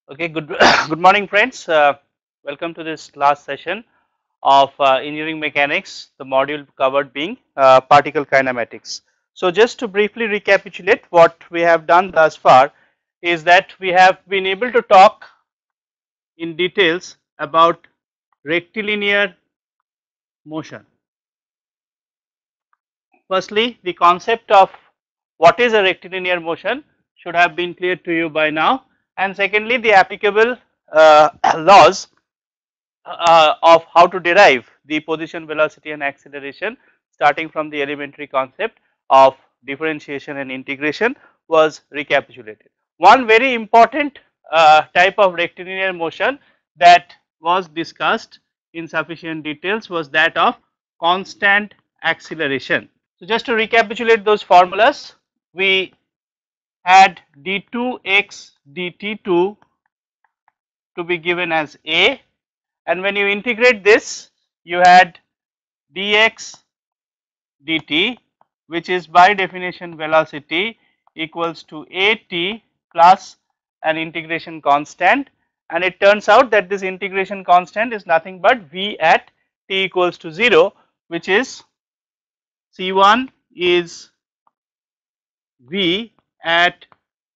Okay, good good morning, friends. Welcome to this last session of engineering mechanics. The module covered being particle kinematics. So, just to briefly recapitulate what we have done thus far is that we have been able to talk in details about rectilinear motion. Firstly, the concept of what is a rectilinear motion should have been clear to you by now, and secondly, the applicable laws of how to derive the position, velocity and acceleration starting from the elementary concept of differentiation and integration was recapitulated. One very important type of rectilinear motion that was discussed in sufficient details was that of constant acceleration. So, just to recapitulate those formulas, we had d2x dt2 to be given as A, and when you integrate this you had dx dt, which is by definition velocity, equals to at plus an integration constant, and it turns out that this integration constant is nothing but v at t equals to 0, which is C1 is v at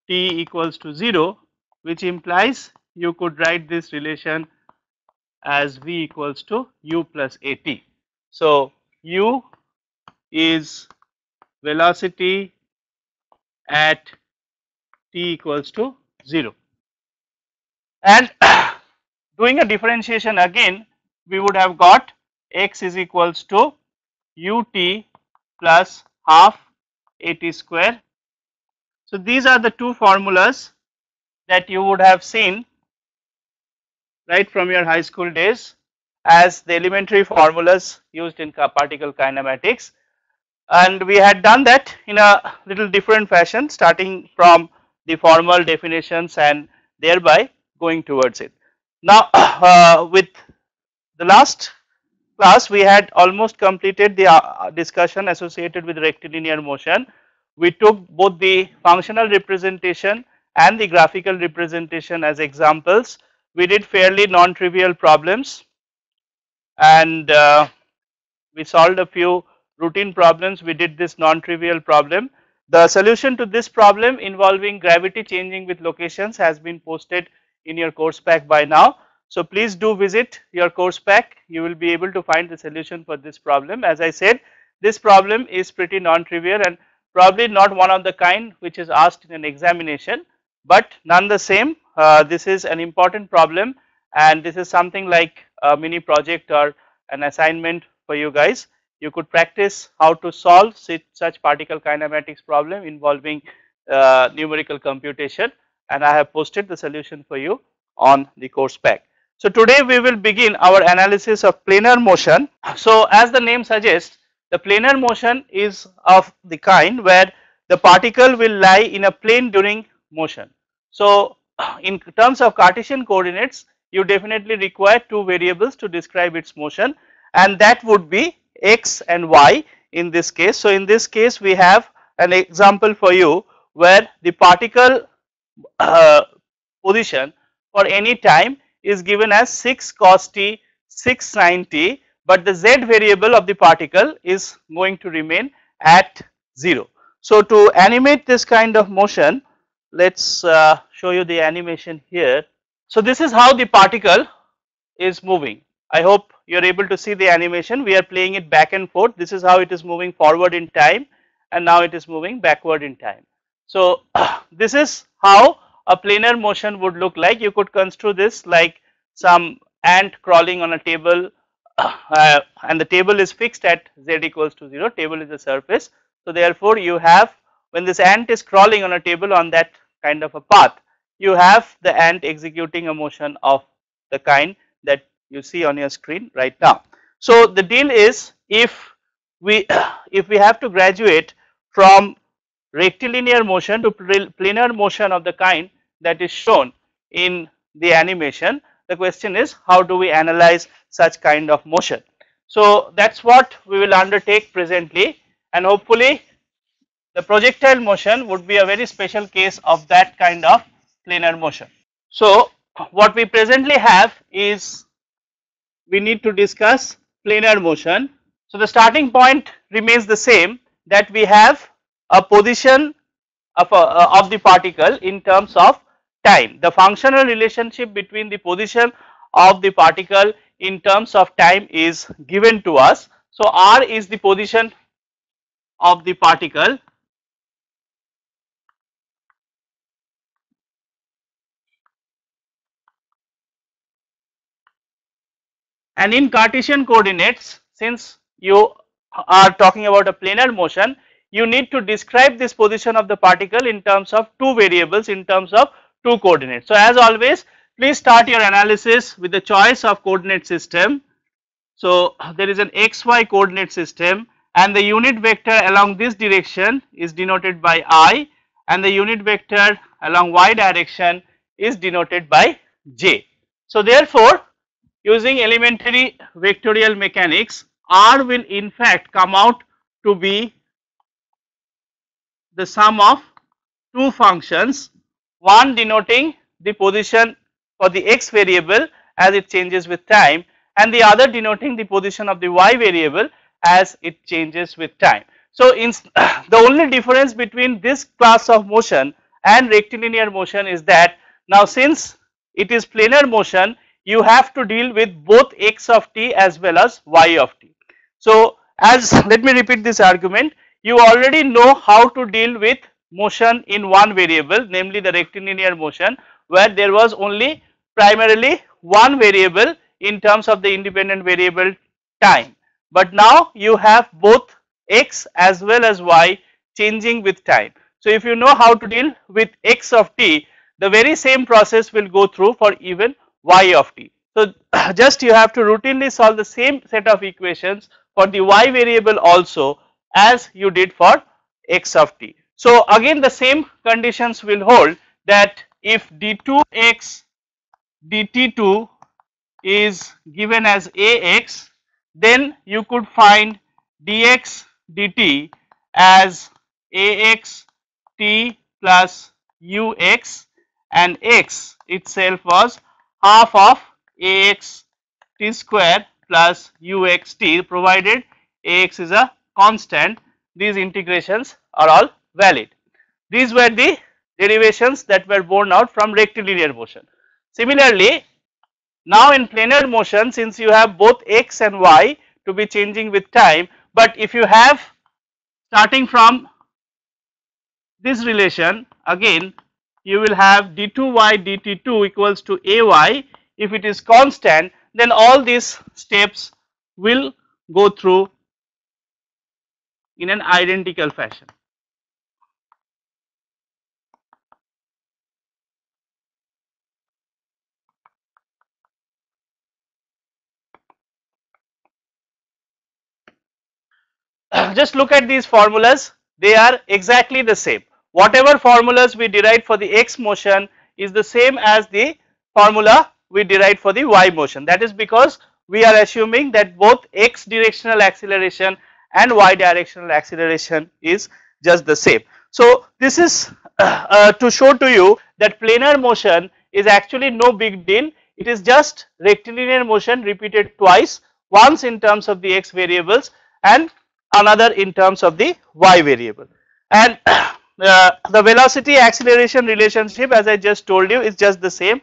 t equals to 0, which implies you could write this relation as v equals to u plus at. So, u is velocity at t equals to 0, and doing a differentiation again we would have got x is equals to ut plus half at square. So, these are the two formulas that you would have seen right from your high school days as the elementary formulas used in particle kinematics, and we had done that in a little different fashion starting from the formal definitions and thereby going towards it. Now, with the last class we had almost completed the discussion associated with rectilinear motion. We took both the functional representation and the graphical representation as examples. We did fairly non-trivial problems, and we solved a few routine problems. We did this non-trivial problem. The solution to this problem involving gravity changing with locations has been posted in your course pack by now. So, please do visit your course pack. You will be able to find the solution for this problem. As I said, this problem is pretty non-trivial and probably not one of the kind which is asked in an examination, but none the same this is an important problem, and this is something like a mini project or an assignment for you guys. You could practice how to solve such particle kinematics problem involving numerical computation, and I have posted the solution for you on the course pack. So, today we will begin our analysis of planar motion. So, as the name suggests, the planar motion is of the kind where the particle will lie in a plane during motion. So, in terms of Cartesian coordinates, you definitely require two variables to describe its motion, and that would be x and y in this case. So, in this case we have an example for you where the particle position for any time is given as 6 cos t, 6 sin t, but the z variable of the particle is going to remain at 0. So, to animate this kind of motion, let us show you the animation here. So, this is how the particle is moving. I hope you are able to see the animation. We are playing it back and forth. This is how it is moving forward in time, and now it is moving backward in time. So, this is how a planar motion would look like. You could construe this like some ant crawling on a table, and the table is fixed at z equals to 0. Table is a surface. So, therefore, you have, when this ant is crawling on a table on that kind of a path, you have the ant executing a motion of the kind that you see on your screen right now. So, the deal is if we have to graduate from rectilinear motion to planar motion of the kind that is shown in the animation, the question is how do we analyze such kind of motion. So, that is what we will undertake presently, and hopefully the projectile motion would be a very special case of that kind of planar motion. So, what we presently have is we need to discuss planar motion. So the starting point remains the same, that we have a position of the particle in terms of time. The functional relationship between the position of the particle in terms of time is given to us. So r is the position of the particle, and in Cartesian coordinates, since you are talking about a planar motion, you need to describe this position of the particle in terms of two variables, in terms of two coordinates. So as always, please start your analysis with the choice of coordinate system. So there is an xy coordinate system, and the unit vector along this direction is denoted by I, and the unit vector along y direction is denoted by j. So therefore, using elementary vectorial mechanics, R will in fact come out to be the sum of two functions, one denoting the position for the x variable as it changes with time, and the other denoting the position of the y variable as it changes with time. So in the only difference between this class of motion and rectilinear motion is that now since it is planar motion, you have to deal with both x of t as well as y of t. So as let me repeat this argument, you already know how to deal with motion in one variable, namely the rectilinear motion, where there was only primarily one variable in terms of the independent variable time. But now you have both x as well as y changing with time. So if you know how to deal with x of t, the very same process will go through for even y of t. So just you have to routinely solve the same set of equations for the y variable also as you did for x of t. So again the same conditions will hold, that if d2x dt2 is given as ax, then you could find dx dt as ax t plus ux, and x itself was half of ax t square plus ux t, provided ax is a constant. These integrations are all valid. These were the derivations that were borne out from rectilinear motion. Similarly, now in planar motion, since you have both x and y to be changing with time, but if you have starting from this relation, again you will have d2y dt2 equals to ay. If it is constant, then all these steps will go through in an identical fashion. Just look at these formulas, they are exactly the same. Whatever formulas we derived for the x motion is the same as the formula we derived for the y motion. That is because we are assuming that both x directional acceleration and y directional acceleration is just the same. So this is to show to you that planar motion is actually no big deal. It is just rectilinear motion repeated twice, once in terms of the x variables and another in terms of the y variable. And the velocity acceleration relationship, as I just told you, is just the same.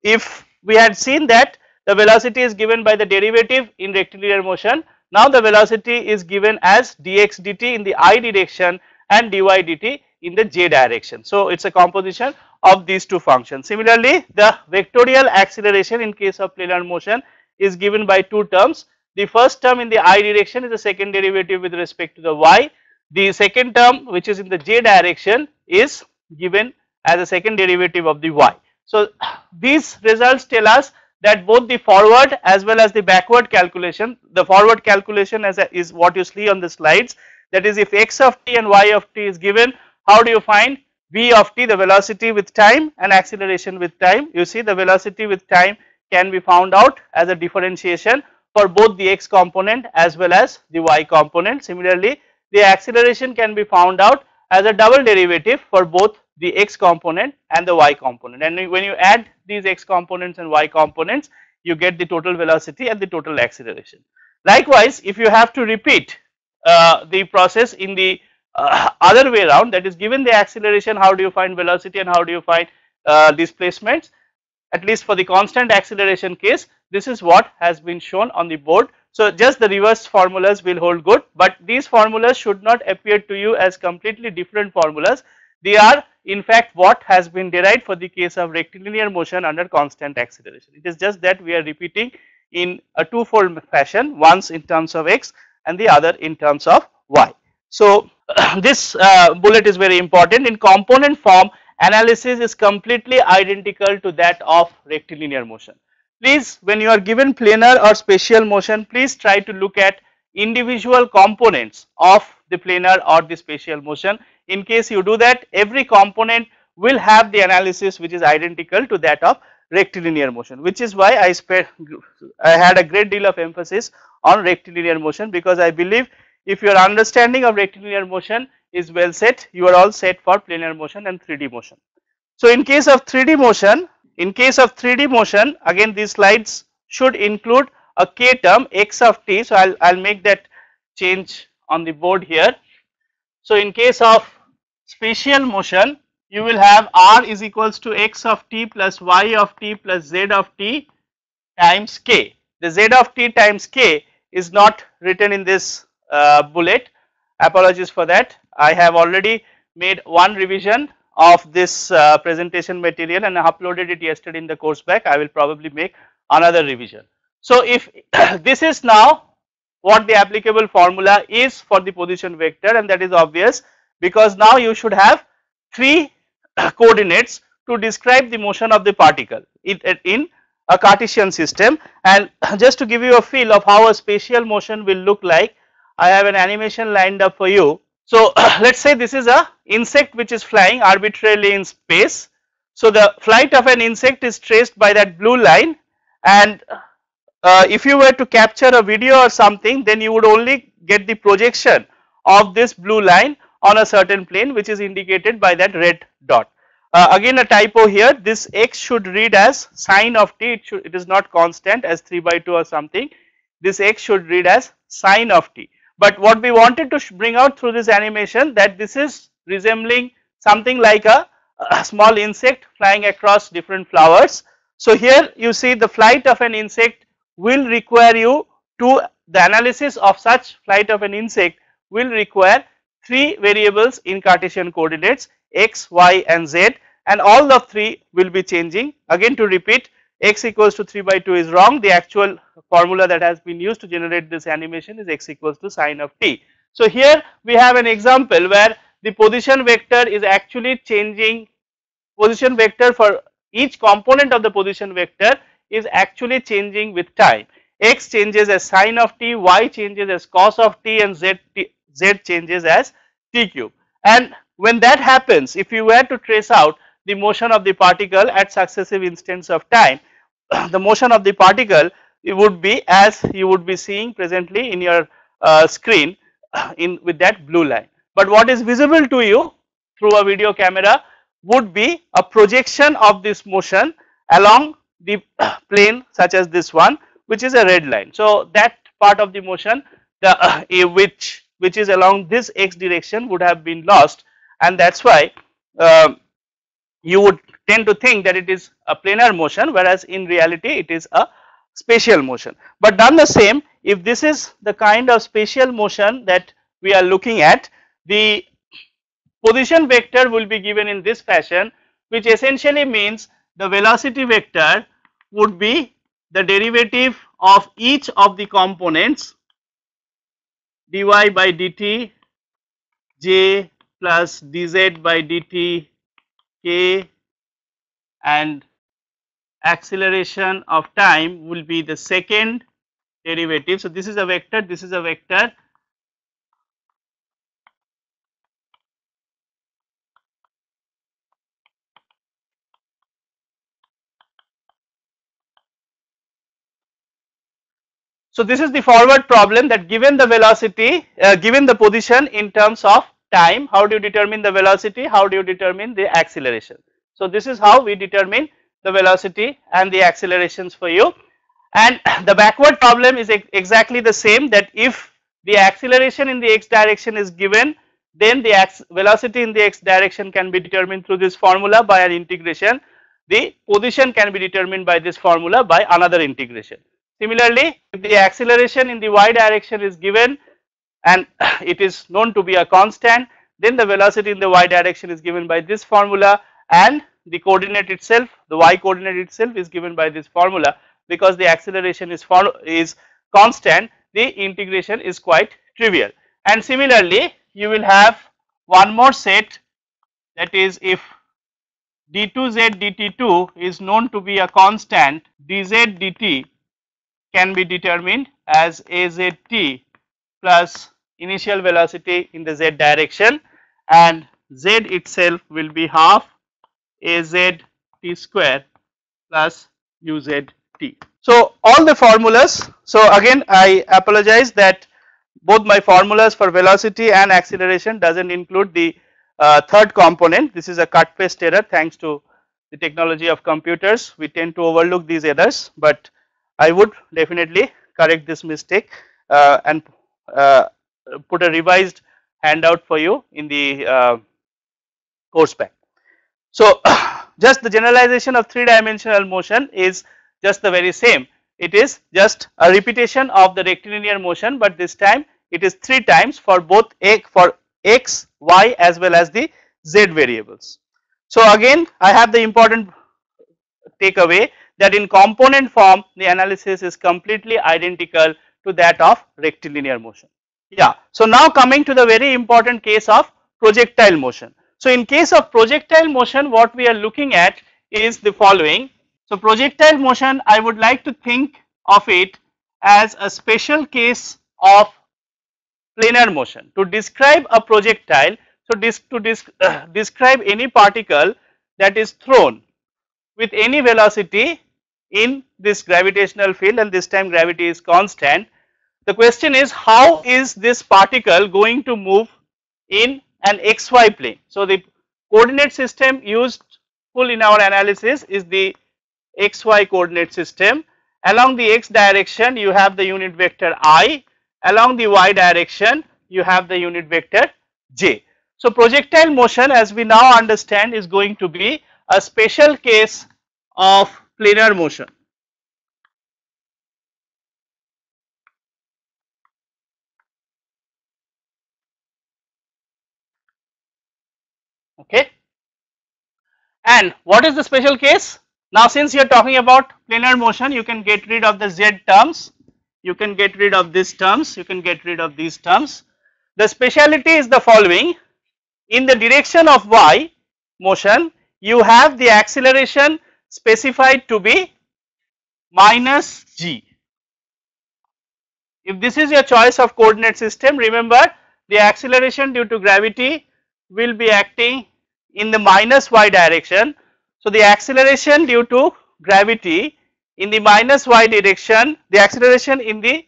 If we had seen that the velocity is given by the derivative in rectilinear motion, now the velocity is given as dx dt in the I direction and dy dt in the j direction. So it is a composition of these two functions. Similarly, the vectorial acceleration in case of planar motion is given by two terms. The first term in the I direction is the second derivative with respect to the y. The second term, which is in the j direction, is given as a second derivative of the y. So these results tell us that both the forward as well as the backward calculation, the forward calculation is what you see on the slides, that is if x of t and y of t is given, how do you find v of t, the velocity with time, and acceleration with time? You see the velocity with time can be found out as a differentiation for both the x component as well as the y component. Similarly, the acceleration can be found out as a double derivative for both the x component and the y component, and when you add these x components and y components, you get the total velocity and the total acceleration. Likewise, if you have to repeat the process in the other way around, that is, given the acceleration, how do you find velocity and how do you find displacements? At least for the constant acceleration case, this is what has been shown on the board. So just the reverse formulas will hold good, but these formulas should not appear to you as completely different formulas. They are in fact what has been derived for the case of rectilinear motion under constant acceleration. It is just that we are repeating in a twofold fashion, once in terms of x and the other in terms of y. So this bullet is very important. In component form, analysis is completely identical to that of rectilinear motion. Please, when you are given planar or spatial motion, please try to look at individual components of the planar or the spatial motion. In case you do that, every component will have the analysis which is identical to that of rectilinear motion, which is why I had a great deal of emphasis on rectilinear motion, because I believe if your understanding of rectilinear motion is well set, you are all set for planar motion and 3D motion. So in case of 3D motion, again these slides should include a k term x of t. So I'll make that change on the board here. So in case of spatial motion, you will have r is equals to x of t plus y of t plus z of t times k. The z of t times k is not written in this bullet. Apologies for that. I have already made one revision of this presentation material and I uploaded it yesterday in the course back. I will probably make another revision. So if this is now what the applicable formula is for the position vector, and that is obvious because now you should have three coordinates to describe the motion of the particle in a Cartesian system. And just to give you a feel of how a spatial motion will look like, I have an animation lined up for you. So let us say this is a insect which is flying arbitrarily in space. So the flight of an insect is traced by that blue line, and if you were to capture a video or something, then you would only get the projection of this blue line on a certain plane which is indicated by that red dot. Again a typo here, this x should read as sine of t, it is not constant as 3/2 or something, this x should read as sine of t. But what we wanted to bring out through this animation, that this is resembling something like a small insect flying across different flowers. So here you see the flight of an insect will require you to, the analysis of such flight of an insect will require three variables in Cartesian coordinates x, y and z, and all the three will be changing. Again to repeat, x equals to 3/2 is wrong. The actual formula that has been used to generate this animation is x equals to sine of t. So here we have an example where the position vector is actually changing, position vector for each component of the position vector is actually changing with time. X changes as sine of t, y changes as cos of t, and z changes as t cube. And when that happens, if you were to trace out the motion of the particle at successive instants of time, the motion of the particle, it would be as you would be seeing presently in your screen with that blue line. But what is visible to you through a video camera would be a projection of this motion along the plane such as this one, which is a red line. So that part of the motion which is along this x direction would have been lost, and that is why you would tend to think that it is a planar motion, whereas in reality it is a spatial motion. But done the same, if this is the kind of spatial motion that we are looking at, the position vector will be given in this fashion, which essentially means the velocity vector would be the derivative of each of the components dy by dt j plus dz by dt k, and acceleration of time will be the second derivative. So this is a vector, this is a vector, so this is the forward problem, that given the velocity, given the position in terms of time, how do you determine the velocity, how do you determine the acceleration. So this is how we determine the velocity and the accelerations for you. And the backward problem is exactly the same, that if the acceleration in the x direction is given, then the velocity in the x direction can be determined through this formula by an integration. The position can be determined by this formula by another integration. Similarly, if the acceleration in the y direction is given and it is known to be a constant, then the velocity in the y direction is given by this formula, and the coordinate itself, the y coordinate itself, is given by this formula. Because the acceleration is constant, the integration is quite trivial. And similarly, you will have one more set, that is, if d2z dt2 is known to be a constant, dz dt can be determined as AZT plus initial velocity in the z direction, and z itself will be half AZ t square plus UZ t. So all the formulas, so again I apologize that both my formulas for velocity and acceleration doesn't include the third component. This is a cut paste error. Thanks to the technology of computers, we tend to overlook these errors, but I would definitely correct this mistake and put a revised handout for you in the course pack. So just the generalization of 3-dimensional motion is just the very same. It is just a repetition of the rectilinear motion, but this time it is 3 times for both x, y as well as the z variables. So again I have the important takeaway that in component form the analysis is completely identical to that of rectilinear motion. Yeah. So now coming to the very important case of projectile motion. So in case of projectile motion, what we are looking at is the following. So projectile motion, I would like to think of it as a special case of planar motion. To describe a projectile, so describe any particle that is thrown with any velocity in this gravitational field, and this time gravity is constant. The question is, how is this particle going to move in an xy plane? So the coordinate system used in our analysis is the xy coordinate system. Along the x direction you have the unit vector I, along the y direction you have the unit vector j. So projectile motion, as we now understand, is going to be a special case of planar motion. Okay. And what is the special case? Now since you are talking about planar motion, you can get rid of the z terms, you can get rid of these terms, you can get rid of these terms. The speciality is the following: in the direction of y motion, you have the acceleration specified to be minus g. If this is your choice of coordinate system, remember the acceleration due to gravity will be acting in the minus y direction. So the acceleration due to gravity in the minus y direction, the acceleration in the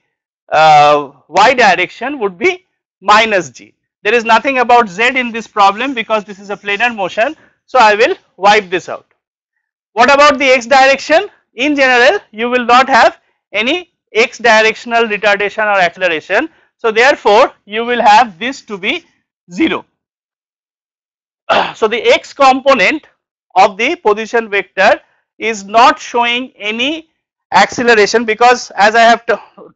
y direction would be minus g. There is nothing about z in this problem because this is a planar motion. So I will wipe this out. What about the x direction? In general, you will not have any x directional retardation or acceleration. So therefore, you will have this to be 0. So the x component of the position vector is not showing any acceleration, because as I have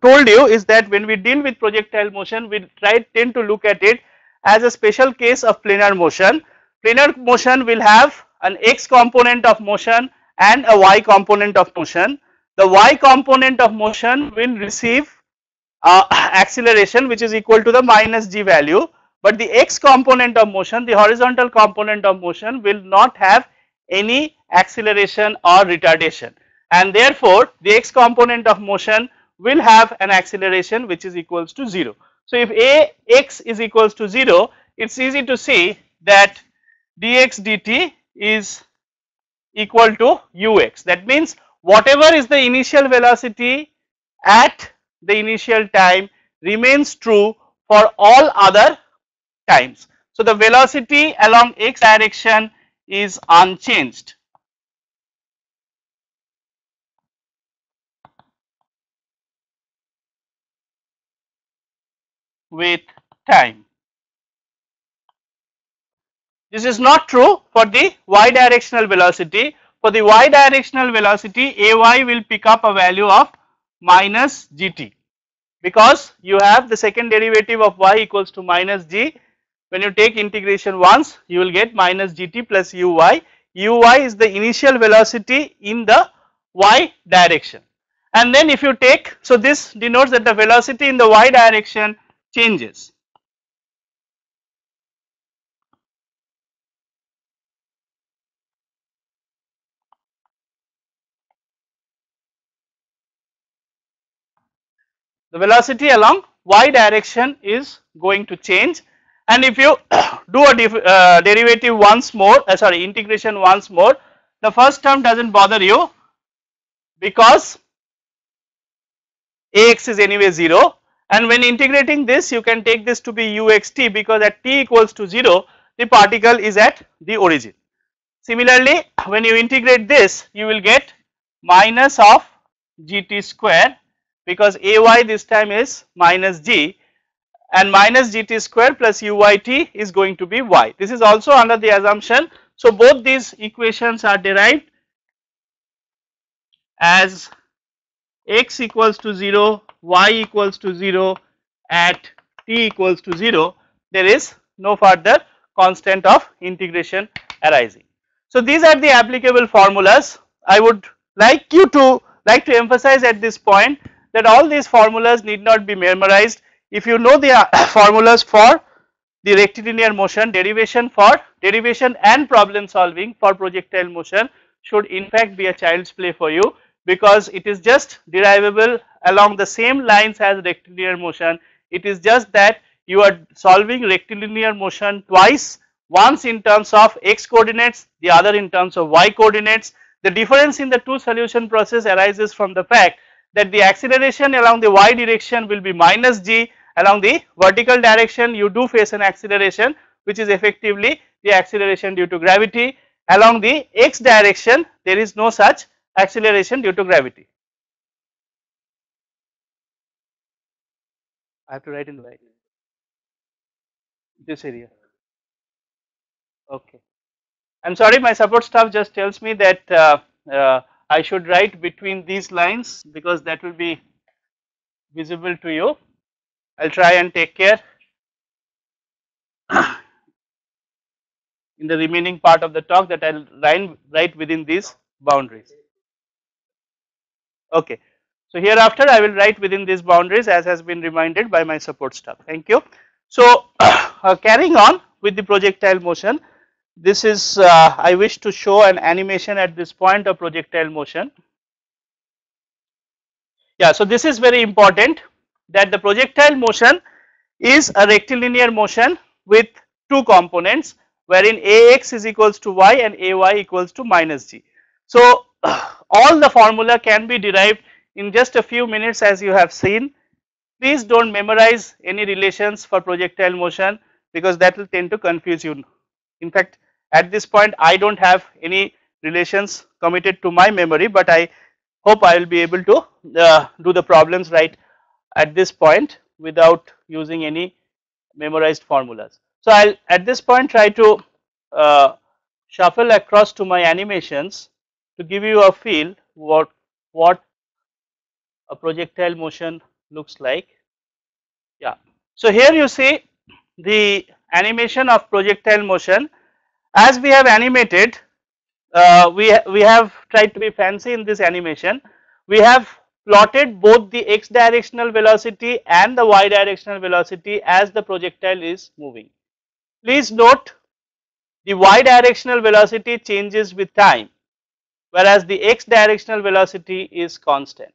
told you is that when we deal with projectile motion, we tend to look at it as a special case of planar motion. Planar motion will have an x component of motion and a y component of motion. The y component of motion will receive acceleration which is equal to the minus g value, but the x component of motion, the horizontal component of motion, will not have any acceleration or retardation, and therefore the x component of motion will have an acceleration which is equals to 0. So if Ax is equals to 0, it is easy to see that dx dt is equal to ux. That means whatever is the initial velocity at the initial time remains true for all other times. So the velocity along x direction is unchanged with time. This is not true for the y directional velocity. For the y directional velocity, ay will pick up a value of minus gt, because you have the second derivative of y equals to minus g. When you take integration once, you will get minus gt plus uy. Uy is the initial velocity in the y direction, and then if you take, so this denotes that the velocity in the y direction changes. The velocity along y direction is going to change, and if you do a derivative once more, sorry, integration once more, the first term does not bother you because ax is anyway 0, and when integrating this you can take this to be uxt, because at t equals to 0 the particle is at the origin. Similarly, when you integrate this you will get minus of gt square, because ay this time is minus g, and minus gt square plus uyt is going to be y. This is also under the assumption. So both these equations are derived as x equals to 0, y equals to 0 at t equals to 0. There is no further constant of integration arising. So these are the applicable formulas. I would like to emphasize at this point that all these formulas need not be memorized. If you know the formulas for the rectilinear motion, derivation and problem solving for projectile motion should in fact be a child's play for you, because it is just derivable along the same lines as rectilinear motion. It is just that you are solving rectilinear motion twice, once in terms of x coordinates, the other in terms of y coordinates. The difference in the two solution process arises from the fact that the acceleration along the y direction will be minus g, along the vertical direction you do face an acceleration which is effectively the acceleration due to gravity. Along the x direction there is no such acceleration due to gravity. I have to write in white this area. Okay. I am sorry, my support staff just tells me that I should write between these lines because that will be visible to you. I will try and take care in the remaining part of the talk that I will write within these boundaries. Okay. So hereafter I will write within these boundaries as has been reminded by my support staff. Thank you. So carrying on with the projectile motion, this is I wish to show an animation at this point of projectile motion. Yeah, so this is very important, that the projectile motion is a rectilinear motion with two components, wherein ax is equals to y and ay equals to minus g. So all the formula can be derived in just a few minutes, as you have seen. Please do not memorize any relations for projectile motion, because that will tend to confuse you. In fact, at this point I do not have any relations committed to my memory, but I hope I will be able to do the problems right at this point without using any memorized formulas. So I will at this point try to shuffle across to my animations to give you a feel what a projectile motion looks like. Yeah. So here you see the animation of projectile motion. As we have animated, we have tried to be fancy in this animation. We have plotted both the x directional velocity and the y directional velocity as the projectile is moving. Please note, the y directional velocity changes with time, whereas the x directional velocity is constant,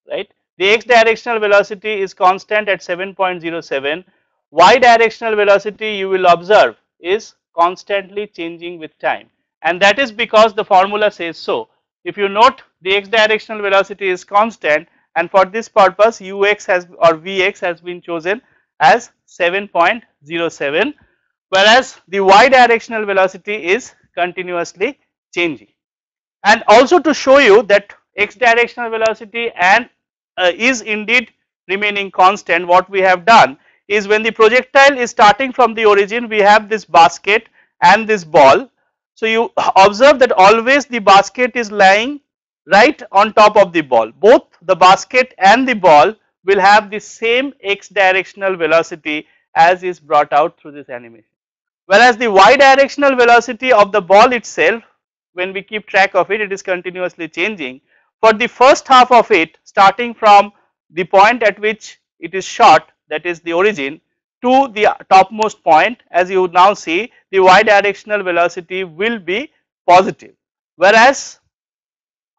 right. The x directional velocity is constant at 7.07, y directional velocity you will observe is constantly changing with time, and that is because the formula says so. If you note, the x directional velocity is constant, and for this purpose ux has or vx has been chosen as 7.07, whereas the y directional velocity is continuously changing. And also to show you that x directional velocity and is indeed remaining constant, what we have done is when the projectile is starting from the origin, we have this basket and this ball. So you observe that always the basket is lying right on top of the ball. Both the basket and the ball will have the same x directional velocity as is brought out through this animation. Whereas the y directional velocity of the ball itself, when we keep track of it, it is continuously changing. For the first half of it, starting from the point at which it is shot, that is the origin, to the topmost point, as you now see, the y directional velocity will be positive. Whereas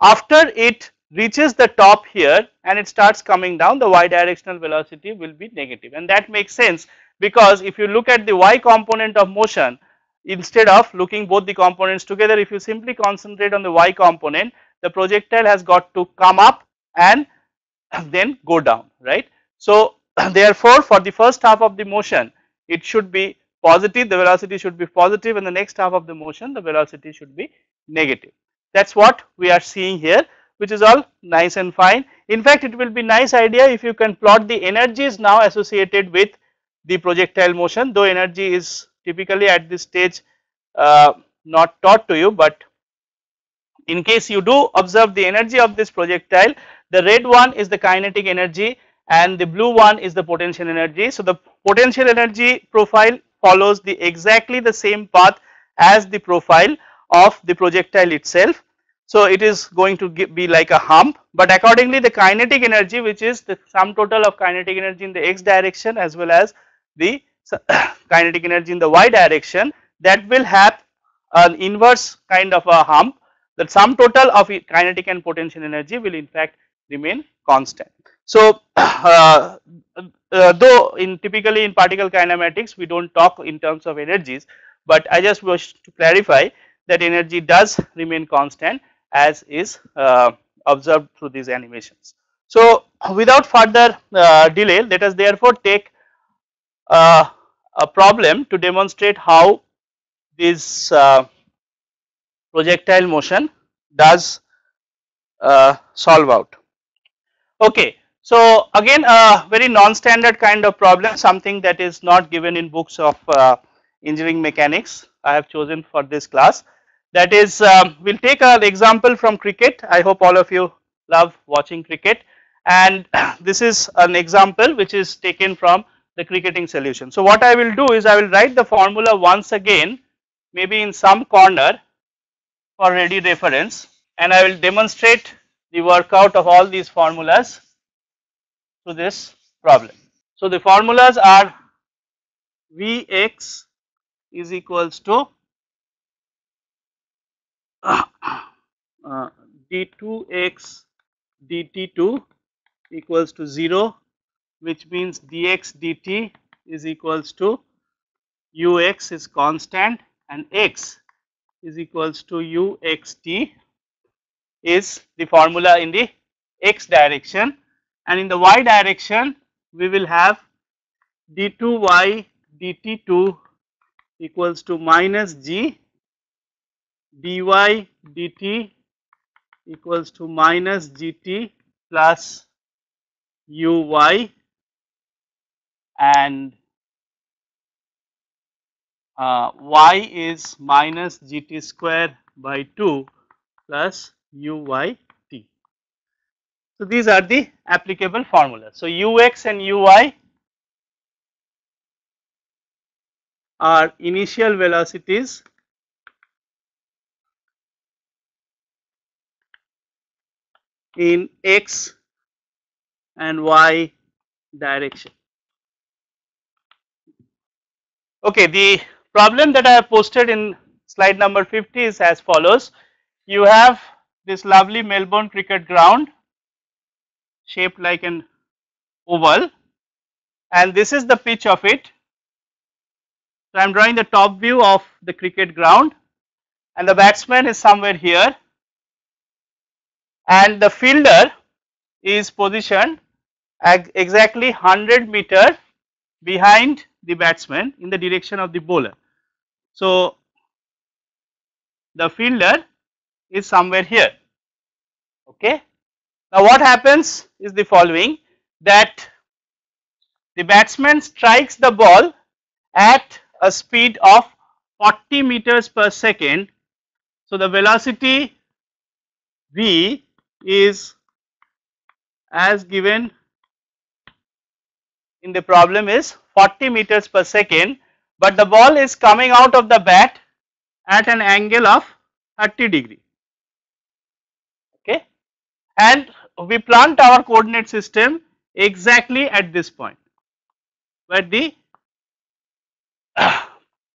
after it reaches the top here and it starts coming down, the y directional velocity will be negative, and that makes sense because if you look at the y component of motion, instead of looking both the components together, if you simply concentrate on the y component, the projectile has got to come up and then go down, right. So therefore for the first half of the motion it should be positive, the velocity should be positive, and the next half of the motion the velocity should be negative. That is what we are seeing here, which is all nice and fine. In fact, it will be nice idea if you can plot the energies now associated with the projectile motion, though energy is typically at this stage not taught to you, but in case you do observe the energy of this projectile, the red one is the kinetic energy and the blue one is the potential energy. So the potential energy profile follows exactly the same path as the profile of the projectile itself. So it is going to be like a hump, but accordingly the kinetic energy, which is the sum total of kinetic energy in the x direction as well as the kinetic energy in the y direction, that will have an inverse kind of a hump. The sum total of kinetic and potential energy will in fact remain constant. So though typically in particle kinematics we do not talk in terms of energies, but I just wish to clarify that energy does remain constant as is observed through these animations. So without further delay, let us therefore take a problem to demonstrate how this projectile motion does solve out. Okay, so again a very non-standard kind of problem, something that is not given in books of engineering mechanics I have chosen for this class. That is, we will take an example from cricket. I hope all of you love watching cricket, and this is an example which is taken from the cricketing solution. So what I will do is I will write the formula once again, maybe in some corner for ready reference, and I will demonstrate the workout of all these formulas to this problem. So the formulas are Vx is equals to d2x dt2 equals to 0, which means dx dt is equals to ux is constant and x is equals to uxt is the formula in the x direction, and in the y direction we will have d2y dt2 equals to minus g, dy dt equals to minus gt plus uy, and y is minus gt square by 2 plus uyt. So these are the applicable formulas. So ux and uy are initial velocities in x and y direction. Okay, the problem that I have posted in slide number 50 is as follows. You have this lovely Melbourne cricket ground shaped like an oval, and this is the pitch of it. So I am drawing the top view of the cricket ground, and the batsman is somewhere here, and the fielder is positioned exactly 100 meter behind the batsman in the direction of the bowler. So the fielder is somewhere here. Okay. Now what happens is the following, that the batsman strikes the ball at a speed of 40 meters per second. So the velocity v is as given in the problem is 40 meters per second, but the ball is coming out of the bat at an angle of 30 degree. Okay, and we plant our coordinate system exactly at this point where the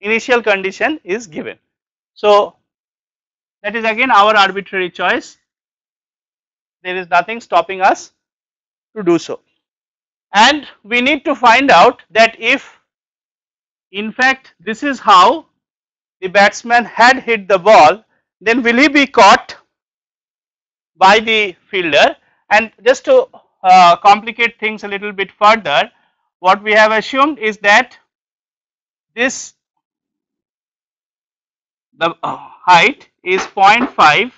initial condition is given. So that is again our arbitrary choice. There is nothing stopping us to do so, and we need to find out that if in fact this is how the batsman had hit the ball, then will he be caught by the fielder? And just to complicate things a little bit further, what we have assumed is that this the height is 0.5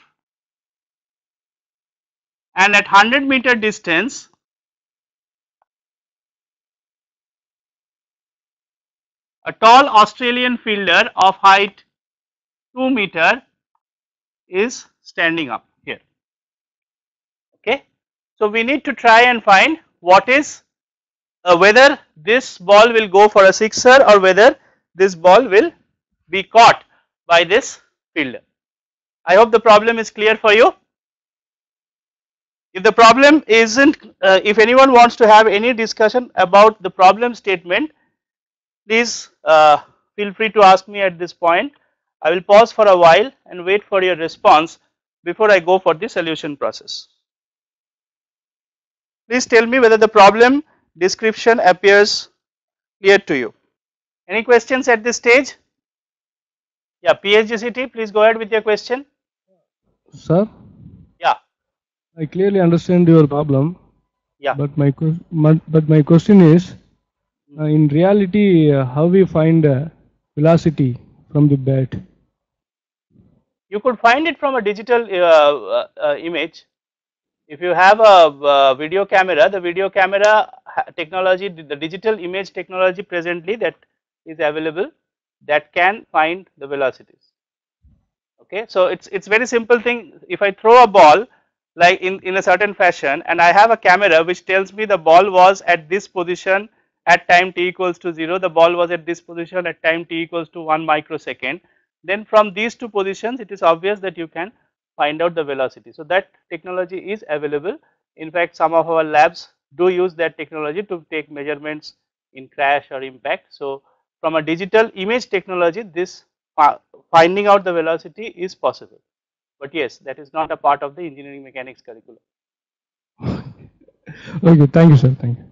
and at 100-meter distance a tall Australian fielder of height 2 meter is standing up here. Okay. So we need to try and find what is whether this ball will go for a sixer or whether this ball will be caught by this fielder. I hope the problem is clear for you. If the problem isn't, if anyone wants to have any discussion about the problem statement, please feel free to ask me at this point. I will pause for a while and wait for your response before I go for the solution process. Please tell me whether the problem description appears clear to you. Any questions at this stage? Yeah, PhDCT, please go ahead with your question. Sir? Yeah. I clearly understand your problem. Yeah. But my question is, in reality, how we find velocity from the bat? You could find it from a digital image. If you have a video camera, the video camera technology, the digital image technology presently that is available, that can find the velocities. Okay, so it's very simple thing. If I throw a ball like in a certain fashion and I have a camera which tells me the ball was at this position at time t equals to 0, the ball was at this position at time t equals to 1 microsecond, then from these two positions it is obvious that you can find out the velocity. So that technology is available. In fact, some of our labs do use that technology to take measurements in crash or impact. So from a digital image technology, this finding out the velocity is possible. But yes, that is not a part of the engineering mechanics curriculum. Okay, thank you, sir. Thank you.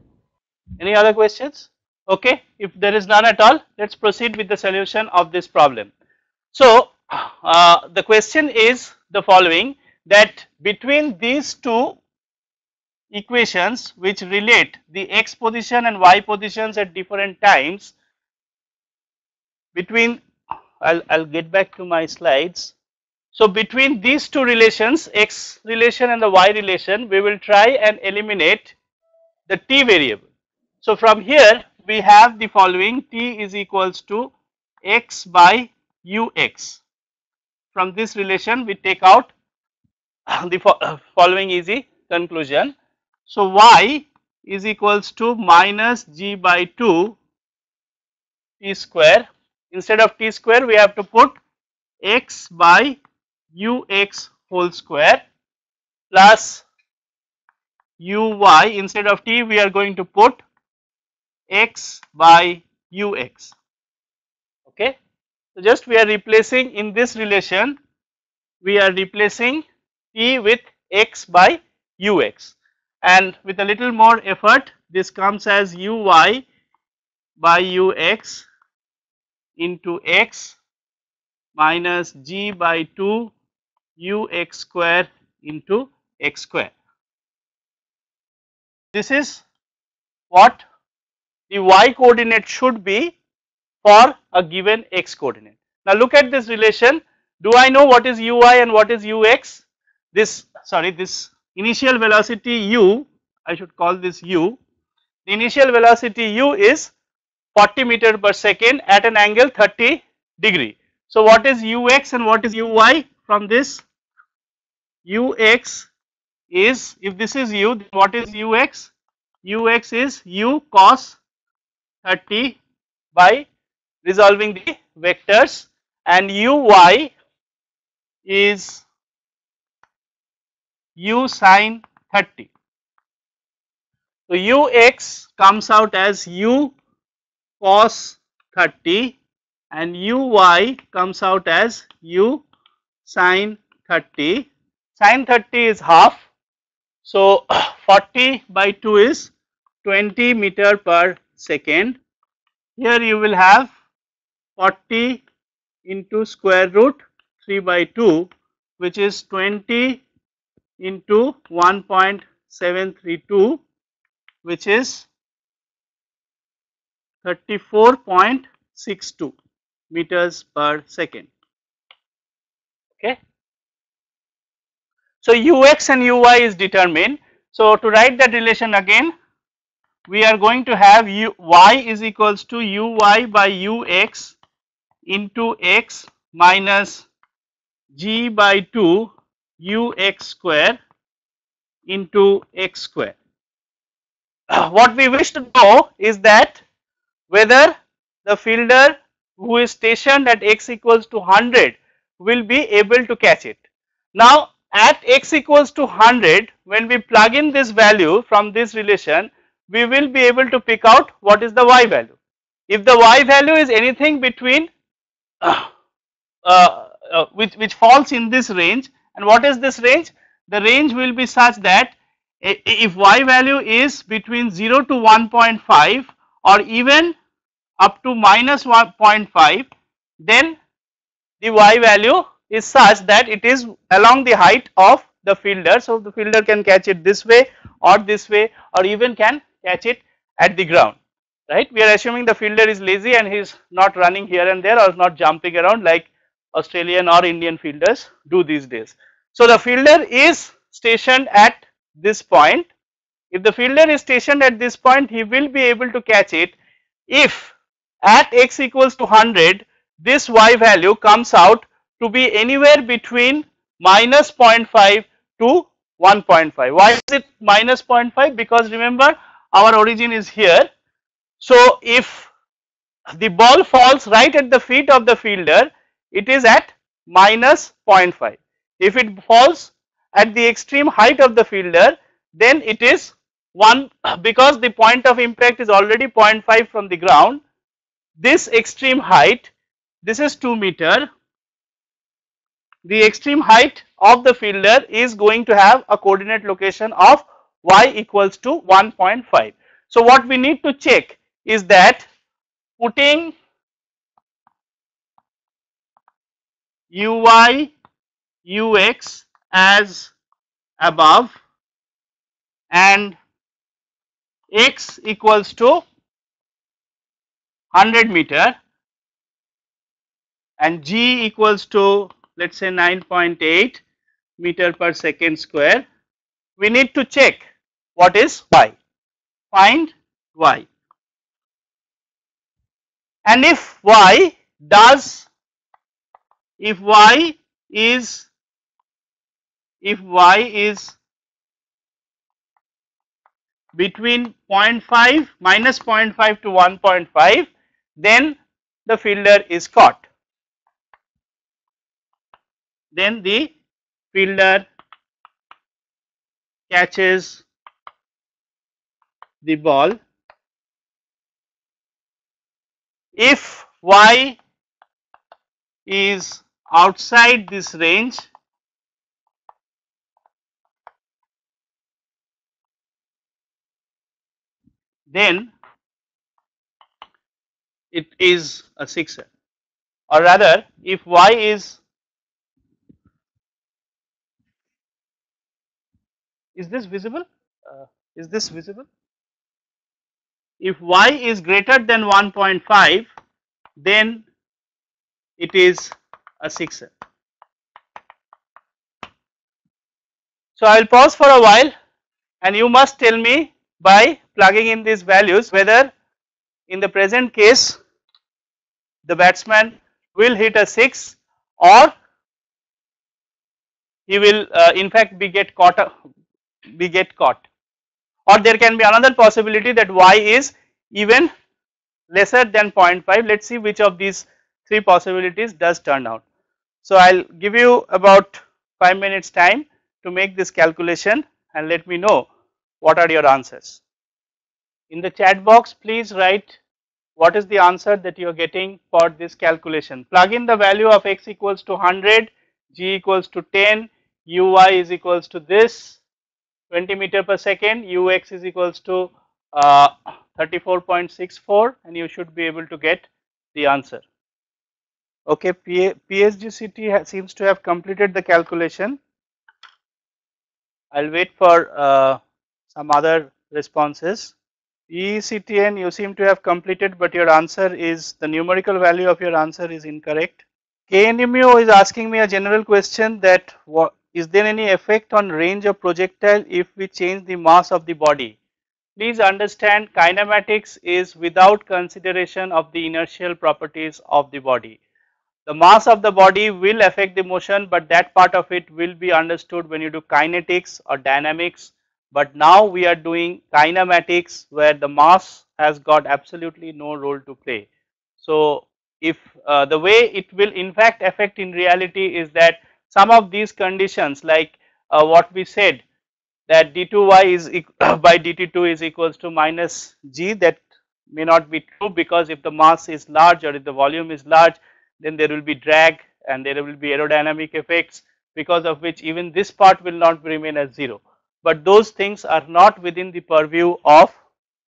Any other questions? Okay, if there is none at all, let's proceed with the solution of this problem. So the question is the following, that between these two equations which relate the x position and y positions at different times, between I'll get back to my slides. So between these two relations, x relation and the y relation, we will try and eliminate the t variable. So from here we have the following, t is equals to x by ux. From this relation we take out the following easy conclusion. So y is equals to minus g by 2 t square. Instead of t square we have to put x by ux whole square plus uy. Instead of t we are going to put x by ux. Okay. So just we are replacing in this relation, we are replacing t with x by ux, and with a little more effort this comes as uy by ux into x minus g by 2 ux square into x square. This is what the y coordinate should be for a given x coordinate. Now look at this relation. Do I know what is ui and what is ux? This initial velocity u, I should call this u. The initial velocity u is 40 meter per second at an angle 30 degree. So what is ux and what is uy from this? Ux is, if this is u, then what is ux? Ux is u cos 30 by resolving the vectors, and uy is u sin 30. So ux comes out as u cos 30 and uy comes out as u sin 30. Sin 30 is half, so 40 by 2 is 20 meter per second. Here you will have 40 into square root 3 by 2, which is 20 into 1.732, which is 34.62 meters per second. Okay. So ux and uy is determined. So to write that relation again, we are going to have y is equals to uy by ux into x minus g by 2 ux square into x square. What we wish to know is that whether the fielder who is stationed at x equals to 100 will be able to catch it. Now at x equals to 100, when we plug in this value from this relation, we will be able to pick out what is the y value. If the y value is anything between which falls in this range, and what is this range? The range will be such that if y value is between 0 to 1.5 or even up to minus 1.5, then the y value is such that it is along the height of the fielder. So the fielder can catch it this way or even can catch it at the ground, right. We are assuming the fielder is lazy and he is not running here and there or not jumping around like Australian or Indian fielders do these days. So the fielder is stationed at this point. If the fielder is stationed at this point, he will be able to catch it if at x equals to 100 this y value comes out to be anywhere between minus 0.5 to 1.5. Why is it minus 0.5? Because remember our origin is here. So if the ball falls right at the feet of the fielder, it is at minus 0.5. If it falls at the extreme height of the fielder, then it is 1, because the point of impact is already 0.5 from the ground. This extreme height, this is 2 meter, the extreme height of the fielder is going to have a coordinate location of y equals to 1.5. So what we need to check is that putting uy ux as above and x equals to 100 meter and g equals to, let us say, 9.8 meter per second square, we need to check what is y, find y, and if y is between 0.5 minus 0.5 to 1.5, then the fielder is caught. Then the fielder catches the ball. If y is outside this range, then it is a sixer, or rather if y is this visible? Is this visible? If y is greater than 1.5, then it is a 6R. So I will pause for a while and you must tell me by plugging in these values whether in the present case the batsman will hit a 6 or he will in fact be get caught, or there can be another possibility that y is even lesser than 0.5. Let us see which of these three possibilities does turn out. So I will give you about 5 minutes time to make this calculation and let me know what are your answers. In the chat box please write what is the answer that you are getting for this calculation. Plug in the value of x equals to 100, g equals to 10, uy is equals to this 20 meter per second, ux is equals to 34.64 and you should be able to get the answer. Okay, PSGCT seems to have completed the calculation. I will wait for some other responses. PECTN you seem to have completed, but your answer is, the numerical value of your answer is incorrect. KNMU is asking me a general question that is there any effect on range of projectile if we change the mass of the body? Please understand kinematics is without consideration of the inertial properties of the body. The mass of the body will affect the motion, but that part of it will be understood when you do kinetics or dynamics. But now we are doing kinematics where the mass has got absolutely no role to play. So if the way it will in fact affect in reality is that some of these conditions like what we said that d2y is by dt2 is equals to minus g, that may not be true because if the mass is large or if the volume is large, then there will be drag and there will be aerodynamic effects, because of which even this part will not remain as 0. But those things are not within the purview of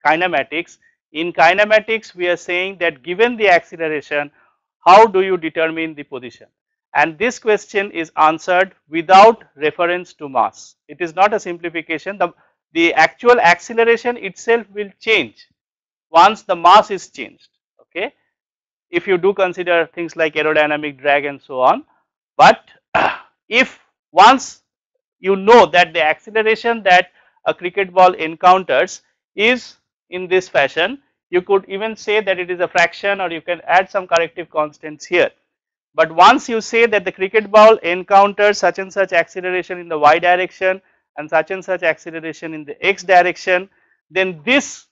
kinematics. In kinematics we are saying that given the acceleration, how do you determine the position? And this question is answered without reference to mass. It is not a simplification. The actual acceleration itself will change once the mass is changed, okay, if you do consider things like aerodynamic drag and so on. But if once you know that the acceleration that a cricket ball encounters is in this fashion, you could even say that it is a fraction, or you can add some corrective constants here. But once you say that the cricket ball encounters such and such acceleration in the y direction and such acceleration in the x direction, then this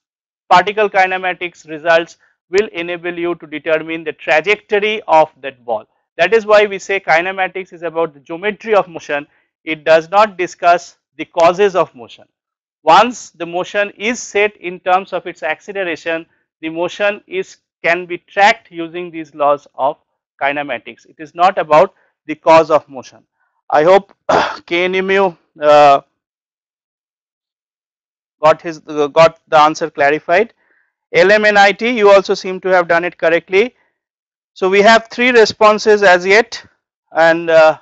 particle kinematics results will enable you to determine the trajectory of that ball. That is why we say kinematics is about the geometry of motion. It does not discuss the causes of motion. Once the motion is set in terms of its acceleration, the motion can be tracked using these laws of kinematics. It is not about the cause of motion. I hope KNMU got the answer clarified. LMNIT, you also seem to have done it correctly. So we have 3 responses as yet, and I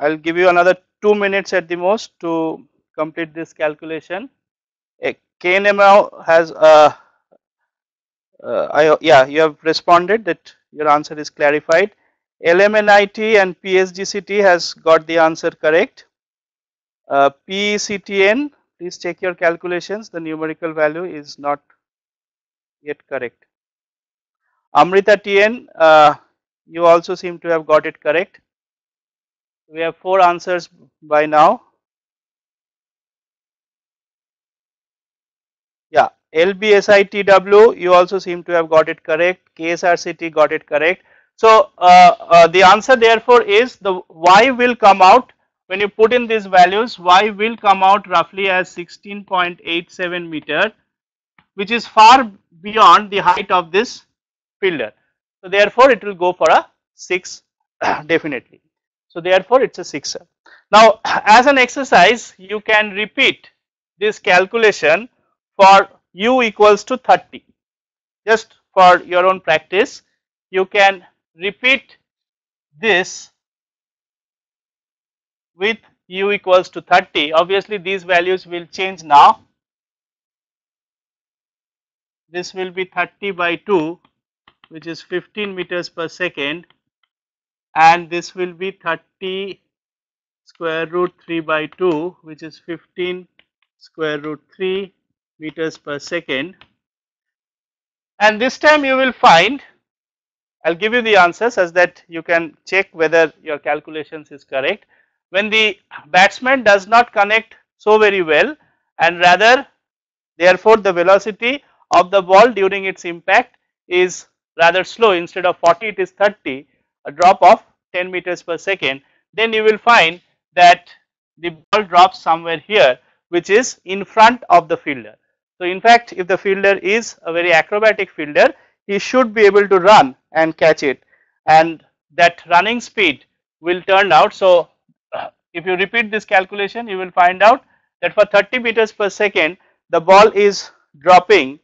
will give you another 2 minutes at the most to complete this calculation. KNMU has yeah, you have responded that your answer is clarified. LMNIT and PSGCT has got the answer correct. PECTN, please check your calculations, the numerical value is not yet correct. Amrita TN, you also seem to have got it correct. We have 4 answers by now. Yeah, LBSITW, you also seem to have got it correct. KSRCT got it correct. So the answer therefore is the y will come out when you put in these values. Y will come out roughly as 16.87 meter, which is far beyond the height of this fielder. So therefore it will go for a 6 definitely. So therefore it is a 6. Now as an exercise you can repeat this calculation for u equals to 30. Just for your own practice, you can repeat this with u equals to 30. Obviously these values will change now. This will be 30 by 2 which is 15 meters per second, and this will be 30 square root 3 by 2, which is 15 square root 3 meters per second. And this time you will find, I'll give you the answers as that you can check whether your calculations is correct. When the batsman does not connect so very well, and rather therefore the velocity of the ball during its impact is rather slow, instead of 40 it is 30, a drop of 10 meters per second, then you will find that the ball drops somewhere here, which is in front of the fielder. So in fact, if the fielder is a very acrobatic fielder, he should be able to run and catch it, and that running speed will turn out. So if you repeat this calculation, you will find out that for 30 meters per second the ball is dropping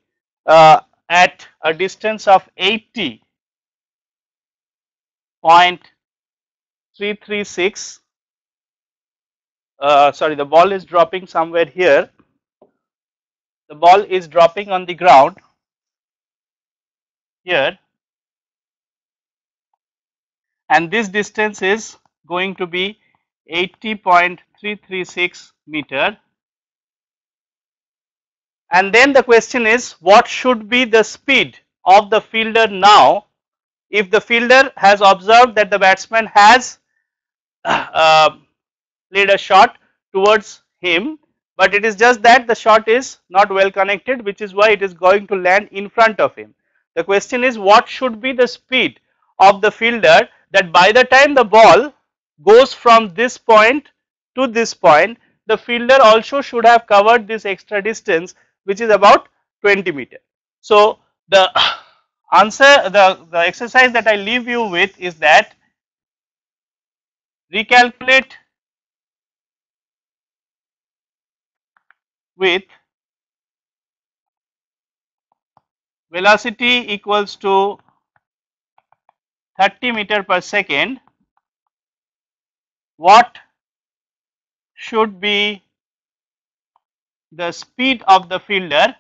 at a distance of 80.336. Sorry, the ball is dropping somewhere here. The ball is dropping on the ground here, and this distance is going to be 80.336 meter. And then the question is, what should be the speed of the fielder now if the fielder has observed that the batsman has played a shot towards him, but it is just that the shot is not well connected, which is why it is going to land in front of him. The question is, what should be the speed of the fielder that by the time the ball goes from this point to this point, the fielder also should have covered this extra distance, which is about 20 meter. So the answer, the exercise that I leave you with is that recalculate with velocity equals to 30 meter per second, what should be the speed of the fielder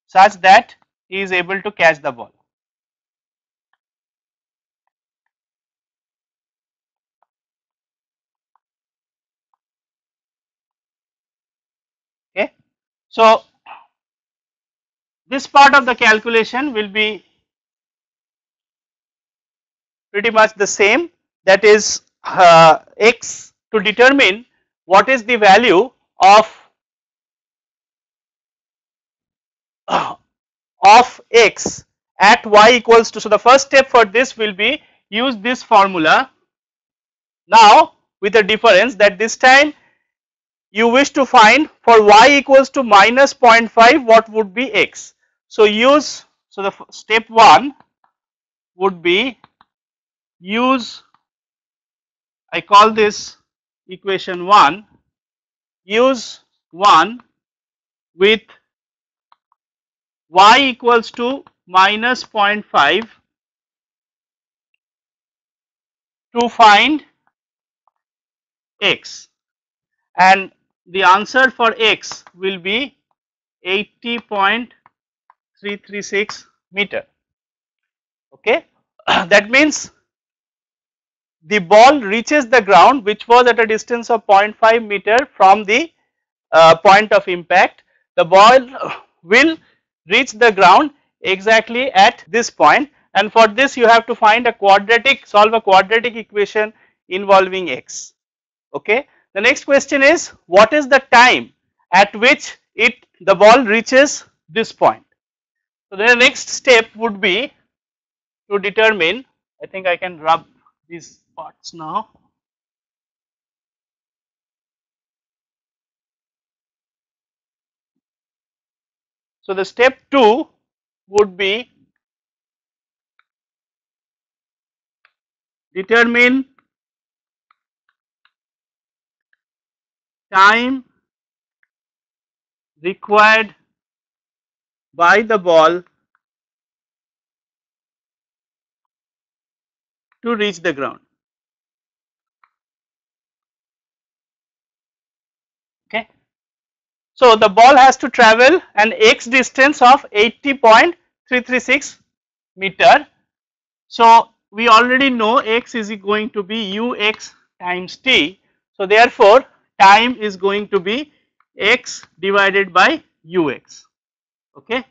such that he is able to catch the ball. Okay. So this part of the calculation will be pretty much the same, that is x, to determine what is the value of x at y equals to. So the first step for this will be use this formula now, with a difference that this time you wish to find for y equals to minus 0.5 what would be x. So use, so the step 1 would be use, I call this equation 1, use 1 with y equals to minus 0.5 to find x, and the answer for x will be 80.336 meter. Okay. That means the ball reaches the ground, which was at a distance of 0.5 meter from the point of impact. The ball will reach the ground exactly at this point, and for this you have to find a quadratic, solve a quadratic equation involving x. Okay. The next question is, what is the time at which the ball reaches this point? So the next step would be to determine, I think I can rub these parts now. So the step 2 would be determine time required by the ball to reach the ground. Okay. So the ball has to travel an x distance of 80.336 meter. So we already know x is going to be ux times t. So therefore time is going to be x divided by ux. Okay.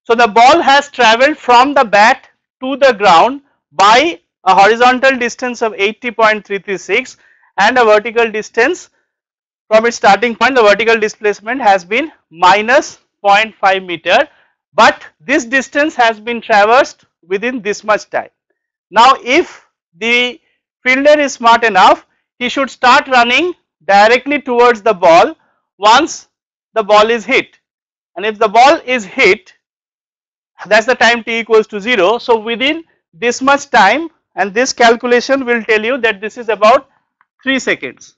So the ball has travelled from the bat to the ground by a horizontal distance of 80.336 and a vertical distance from its starting point. The vertical displacement has been minus 0.5 meter, but this distance has been traversed within this much time. Now if the fielder is smart enough, he should start running directly towards the ball once the ball is hit, and if the ball is hit, that is the time t equals to 0. So within this much time, and this calculation will tell you that this is about 3 seconds.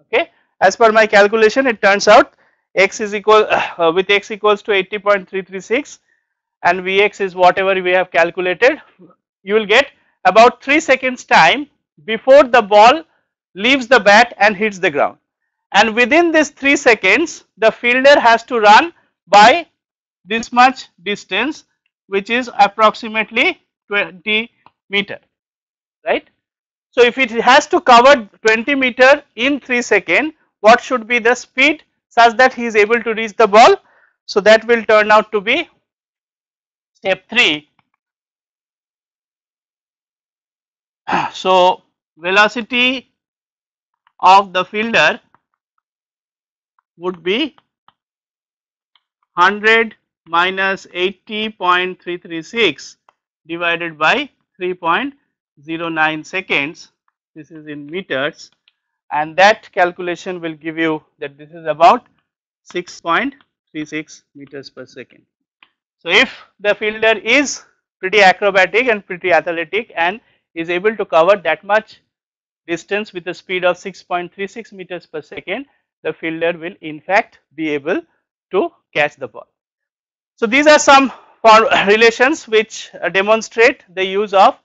Okay, as per my calculation, it turns out x is equal with x equals to 80.336 and Vx is whatever we have calculated. You will get about 3 seconds time before the ball leaves the bat and hits the ground, and within this 3 seconds the fielder has to run by this much distance, which is approximately 20 meter, right. So if it has to cover 20 meter in 3 seconds, what should be the speed such that he is able to reach the ball? So that will turn out to be step 3. So velocity of the fielder would be 100 minus 80.336 divided by 3.09 seconds. This is in meters, and that calculation will give you that this is about 6.36 meters per second. So if the fielder is pretty acrobatic and pretty athletic and is able to cover that much distance with a speed of 6.36 meters per second, the fielder will in fact be able to catch the ball. So these are some relations which demonstrate the use of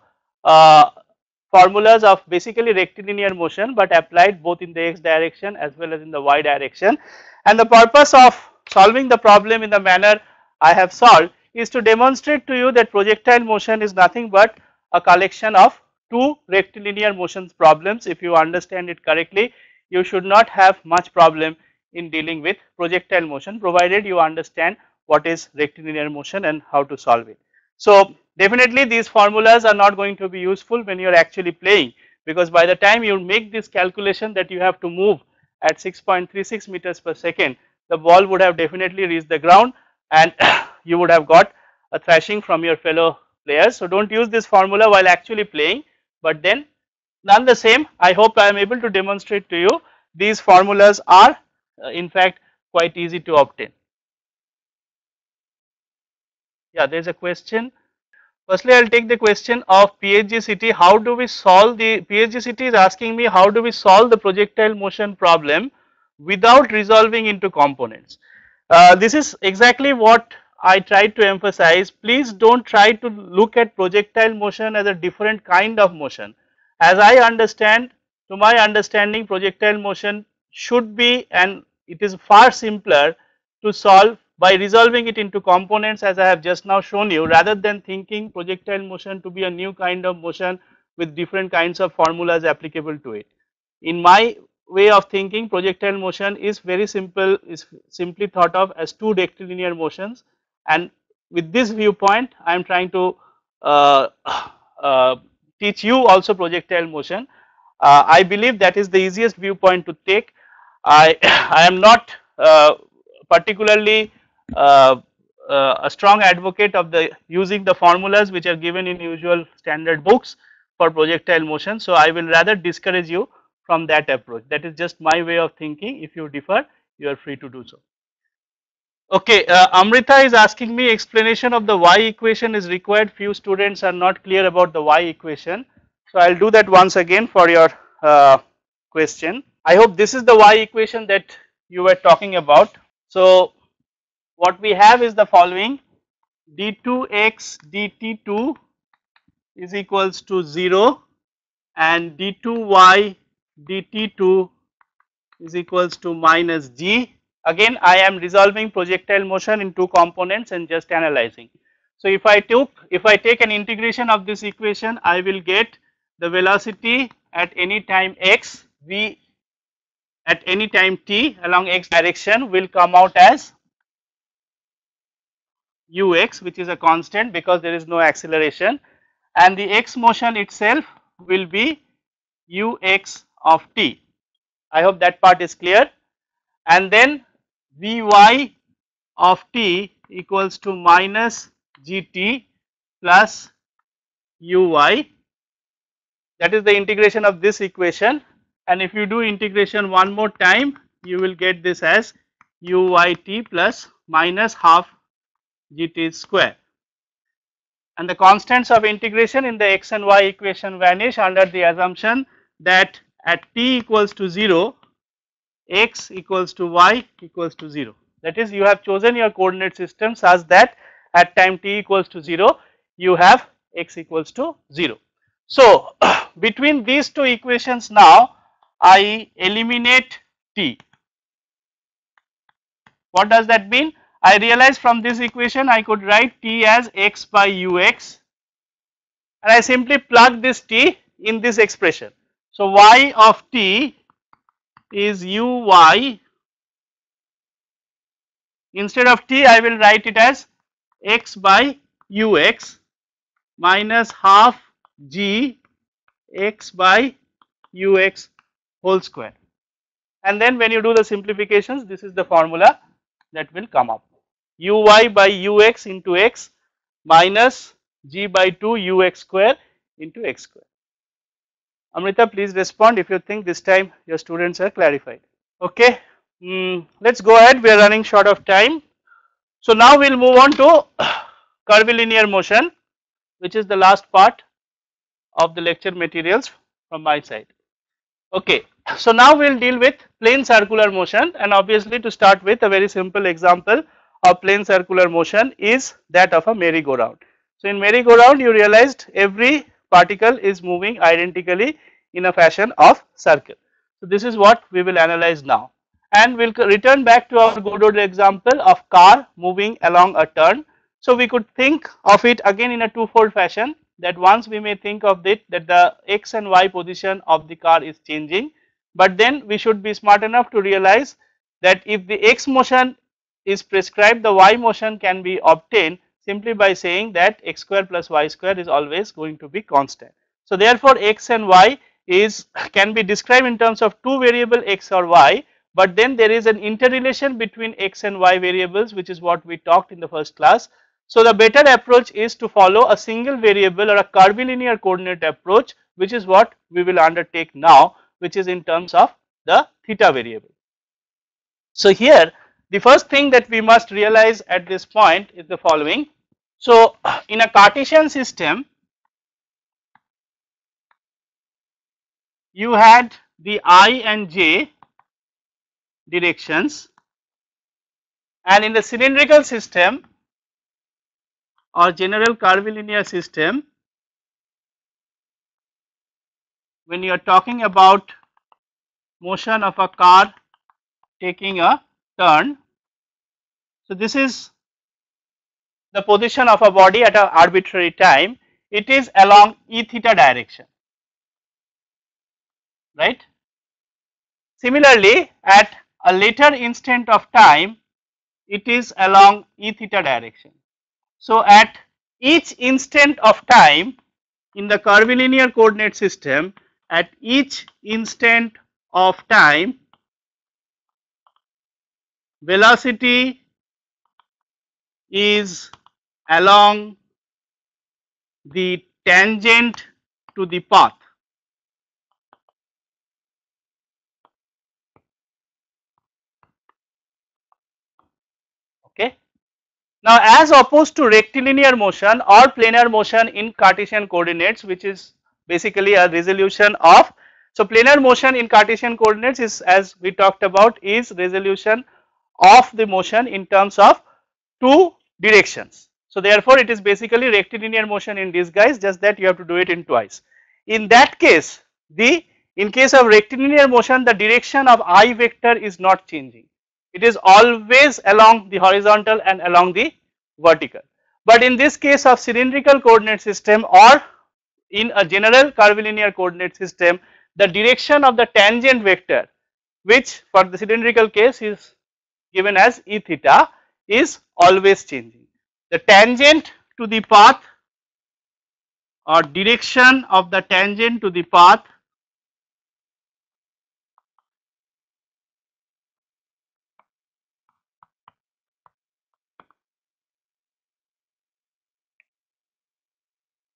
formulas of basically rectilinear motion, but applied both in the x direction as well as in the y direction. And the purpose of solving the problem in the manner I have solved is to demonstrate to you that projectile motion is nothing but a collection of two rectilinear motions problems. If you understand it correctly, you should not have much problem in dealing with projectile motion, provided you understand what is rectilinear motion and how to solve it. So definitely these formulas are not going to be useful when you are actually playing, because by the time you make this calculation that you have to move at 6.36 meters per second, the ball would have definitely reached the ground and you would have got a thrashing from your fellow players. So don't use this formula while actually playing, but then none the same, I hope I am able to demonstrate to you these formulas are in fact quite easy to obtain. Yeah, there is a question. Firstly, I will take the question of PhD How do we solve the PhD is asking me how do we solve the projectile motion problem without resolving into components. This is exactly what I tried to emphasize. Please don't try to look at projectile motion as a different kind of motion. As I understand, to my understanding, projectile motion should be, and it is far simpler to solve by resolving it into components, as I have just now shown you, rather than thinking projectile motion to be a new kind of motion with different kinds of formulas applicable to it. In my way of thinking, projectile motion is very simple, is simply thought of as two rectilinear motions, and with this viewpoint I am trying to teach you also projectile motion. I believe that is the easiest viewpoint to take. I am not particularly a strong advocate of the using the formulas which are given in usual standard books for projectile motion. So I will rather discourage you from that approach. That is just my way of thinking. If you differ, you are free to do so. Okay, Amrita is asking me explanation of the y equation is required. Few students are not clear about the y equation. So I will do that once again for your question. I hope this is the y equation that you were talking about. So what we have is the following: d2x dt2 is equals to 0 and d2y dt2 is equals to minus g. Again I am resolving projectile motion in two components and just analyzing. So if I take an integration of this equation, I will get the velocity at any time x, v at any time t along x direction will come out as ux, which is a constant because there is no acceleration, and the x motion itself will be ux of t. I hope that part is clear. And then vy of t equals to minus gt plus uy, that is the integration of this equation, and if you do integration one more time you will get this as uyt plus minus half gt square, and the constants of integration in the x and y equation vanish under the assumption that at t equals to 0 x equals to y equals to 0. That is, you have chosen your coordinate system such that at time t equals to 0 you have x equals to 0. So between these two equations now I eliminate t. What does that mean? I realize from this equation I could write t as x by ux, and I simply plug this t in this expression. So y of t is uy. Instead of t I will write it as x by ux minus half g x by ux whole square, and then when you do the simplifications this is the formula that will come up, uy by ux into x minus g by 2 ux square into x square. Amrita, please respond if you think this time your students are clarified. Okay, let's go ahead, we are running short of time. So now we will move on to curvilinear motion, which is the last part of the lecture materials from my side. Okay, so now we will deal with plane circular motion, and obviously to start with a very simple example of plane circular motion is that of a merry-go-round. So in merry-go-round you realized every particle is moving identically in a fashion of circle. So this is what we will analyze now, and we will return back to our Godot example of car moving along a turn. So we could think of it again in a twofold fashion, that once we may think of it that the x and y position of the car is changing, but then we should be smart enough to realize that if the x motion is prescribed, the y motion can be obtained simply by saying that x square plus y square is always going to be constant. So therefore x and y can be described in terms of two variable x or y, but then there is an interrelation between x and y variables, which is what we talked in the first class. So the better approach is to follow a single variable or a curvilinear coordinate approach, which is what we will undertake now, which is in terms of the theta variable. So here the first thing that we must realize at this point is the following. So in a Cartesian system you had the I and j directions, and in the cylindrical system or general curvilinear system, when you are talking about motion of a car taking a turn, so this is the position of a body at an arbitrary time, it is along e theta direction, right. Similarly at a later instant of time it is along e theta direction. So at each instant of time in the curvilinear coordinate system, at each instant of time velocity is along the tangent to the path. Okay. Now as opposed to rectilinear motion or planar motion in Cartesian coordinates, which is basically a resolution of, so planar motion in Cartesian coordinates is, as we talked about, is resolution of the motion in terms of two directions. So therefore it is basically rectilinear motion in disguise, just that you have to do it in twice. In that case the In case of rectilinear motion, the direction of I vector is not changing. It is always along the horizontal and along the vertical. But in this case of cylindrical coordinate system or in a general curvilinear coordinate system, the direction of the tangent vector, which for the cylindrical case is given as E theta, is always changing. The tangent to the path or direction of the tangent to the path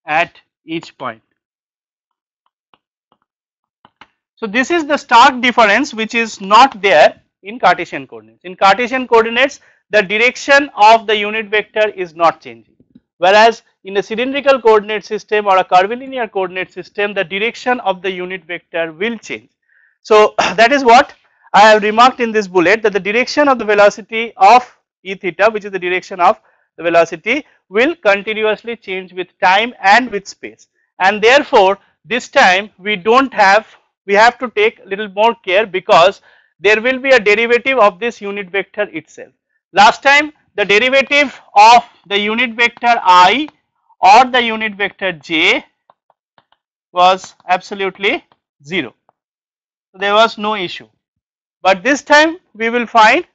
at each point. So this is the stark difference which is not there in Cartesian coordinates. In Cartesian coordinates, the direction of the unit vector is not changing, whereas in a cylindrical coordinate system or a curvilinear coordinate system, the direction of the unit vector will change. So that is what I have remarked in this bullet, that the direction of the velocity of E theta, which is the direction of the velocity, will continuously change with time and with space, and therefore this time we have to take a little more care, because there will be a derivative of this unit vector itself. Last time the derivative of the unit vector I or the unit vector j was absolutely 0. So there was no issue, but this time we will find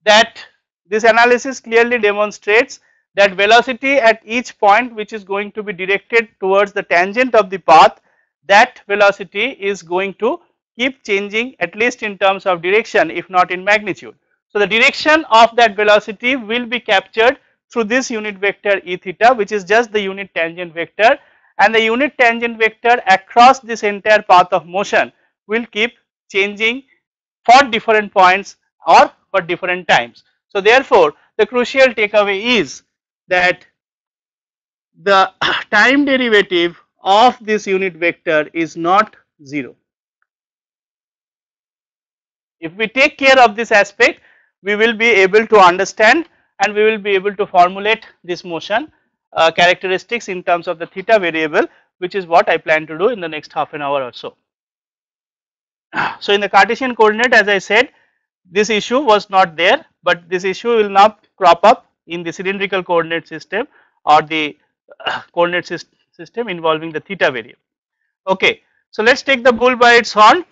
that this analysis clearly demonstrates that velocity at each point which is going to be directed towards the tangent of the path, that velocity is going to keep changing, at least in terms of direction, if not in magnitude. So the direction of that velocity will be captured through this unit vector E theta, which is just the unit tangent vector, and the unit tangent vector across this entire path of motion will keep changing for different points or for different times. So therefore the crucial takeaway is that the time derivative of this unit vector is not 0. If we take care of this aspect, we will be able to understand and we will be able to formulate this motion characteristics in terms of the theta variable, which is what I plan to do in the next half an hour or so. So in the Cartesian coordinate, as I said, this issue was not there, but this issue will now crop up in the cylindrical coordinate system or the coordinate system involving the theta variable. Okay, so let us take the bull by its horn.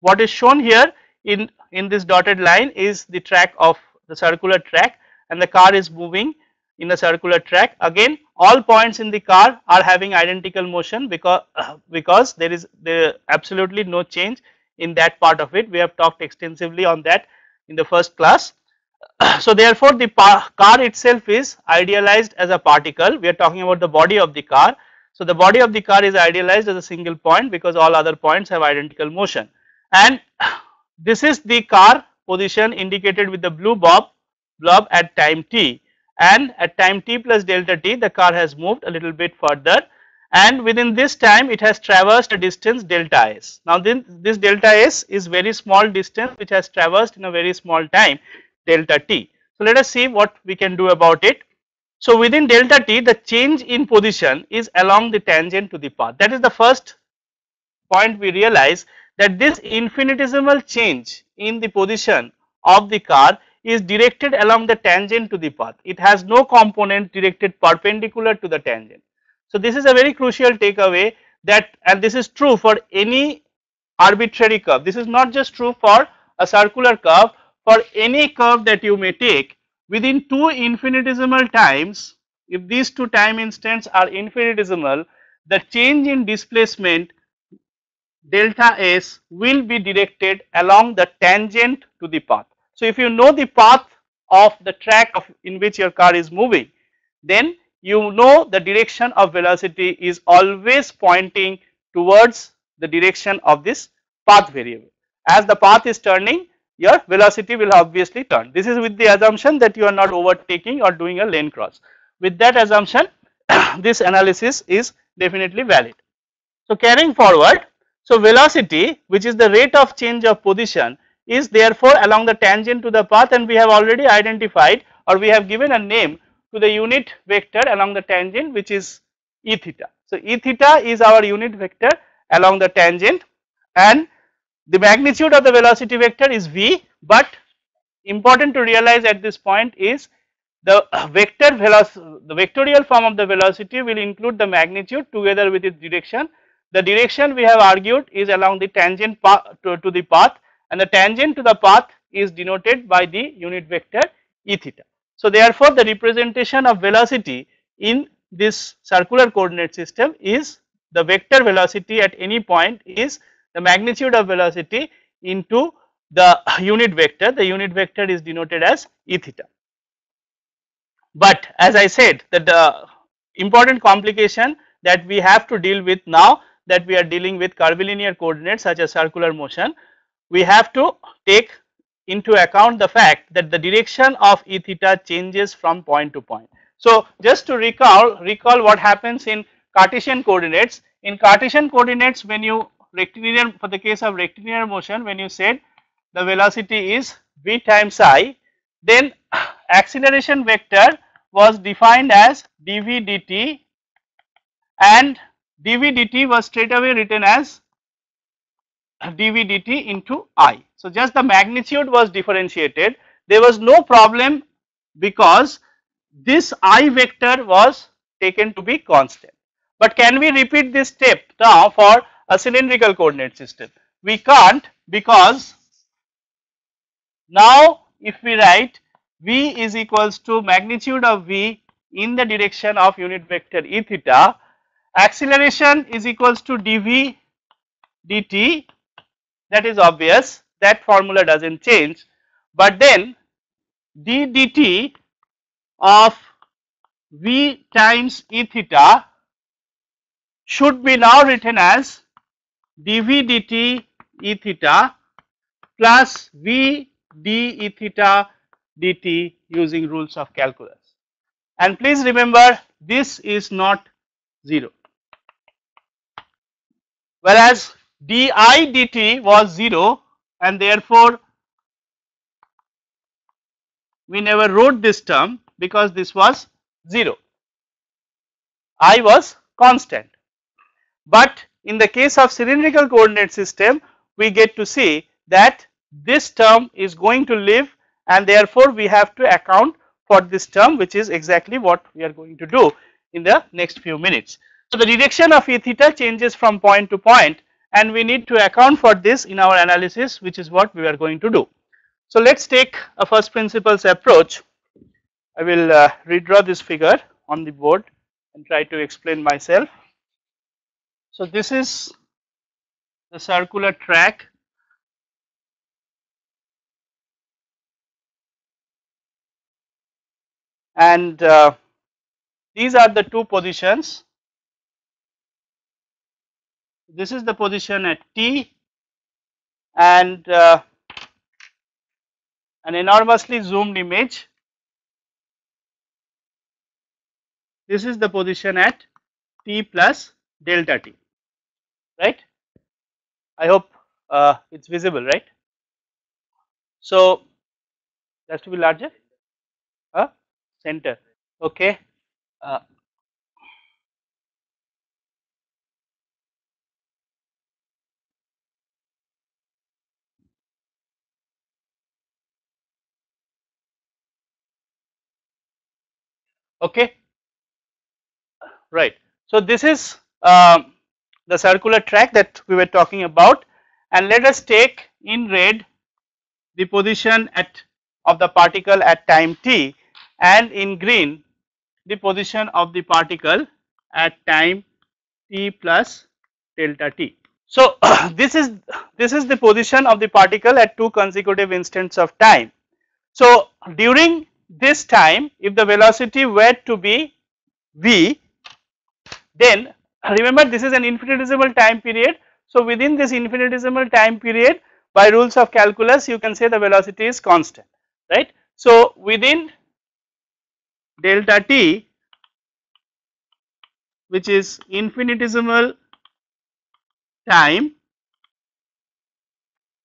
What is shown here in this dotted line is the track of the circular track, and the car is moving in a circular track. Again, all points in the car are having identical motion, because there is absolutely no change in that part of it. We have talked extensively on that in the first class. So therefore the car itself is idealized as a particle. We are talking about the body of the car. So the body of the car is idealized as a single point, because all other points have identical motion, and this is the car position indicated with the blue blob at time t, and at time t plus delta t the car has moved a little bit further, and within this time it has traversed a distance delta s. Now this delta s is very small distance which has traversed in a very small time, delta t. So let us see what we can do about it. So within delta t, the change in position is along the tangent to the path. That is the first point we realize, that this infinitesimal change in the position of the car is directed along the tangent to the path. It has no component directed perpendicular to the tangent. So this is a very crucial takeaway, that, and this is true for any arbitrary curve. This is not just true for a circular curve. For any curve that you may take, within two infinitesimal times, if these two time instants are infinitesimal, the change in displacement delta s will be directed along the tangent to the path. So if you know the path of the track in which your car is moving, then you know the direction of velocity is always pointing towards the direction of this path variable. As the path is turning, your velocity will obviously turn. This is with the assumption that you are not overtaking or doing a lane cross. With that assumption, this analysis is definitely valid. So carrying forward, so velocity, which is the rate of change of position, is therefore along the tangent to the path, and we have already identified, or we have given a name to the unit vector along the tangent, which is E theta. So E theta is our unit vector along the tangent, and the magnitude of the velocity vector is v, but important to realize at this point is the the vectorial form of the velocity will include the magnitude together with its direction. The direction we have argued is along the tangent path to the path, and the tangent to the path is denoted by the unit vector e theta. So therefore the representation of velocity in this circular coordinate system is the vector velocity at any point is the magnitude of velocity into the unit vector. The unit vector is denoted as e theta. But as I said, that the important complication that we have to deal with now that we are dealing with curvilinear coordinates such as circular motion, we have to take into account the fact that the direction of e theta changes from point to point. So just to recall what happens in Cartesian coordinates. In Cartesian coordinates, when you rectilinear, for the case of rectilinear motion, when you said the velocity is v times I, then acceleration vector was defined as dv dt, and dv dt was straight away written as dv dt into I. So just the magnitude was differentiated. There was no problem because this I vector was taken to be constant. But can we repeat this step now for a cylindrical coordinate system? We can't, because now if we write v is equals to magnitude of v in the direction of unit vector e theta, acceleration is equals to dv dt, that is obvious, that formula does not change, but then d dt of v times e theta should be now written as dv dt e theta plus v d e theta dt using rules of calculus. And please remember, this is not 0, whereas di dt was 0, and therefore we never wrote this term because this was 0, I was constant. But in the case of cylindrical coordinate system, we get to see that this term is going to live, and therefore we have to account for this term, which is exactly what we are going to do in the next few minutes. So the direction of e theta changes from point to point, and we need to account for this in our analysis, which is what we are going to do. So let us take a first principles approach. I will redraw this figure on the board and try to explain myself. So this is the circular track, and these are the two positions. This is the position at T, and an enormously zoomed image. This is the position at T plus delta T, right? I hope it's visible, right? So it has to be larger, center, okay. Okay, right. So this is the circular track that we were talking about, and let us take in red the position of the particle at time t, and in green the position of the particle at time t plus delta t. So this is the position of the particle at two consecutive instants of time. So during this time, if the velocity were to be v, then remember this is an infinitesimal time period. So within this infinitesimal time period, by rules of calculus, you can say the velocity is constant, right? So within delta t, which is infinitesimal time,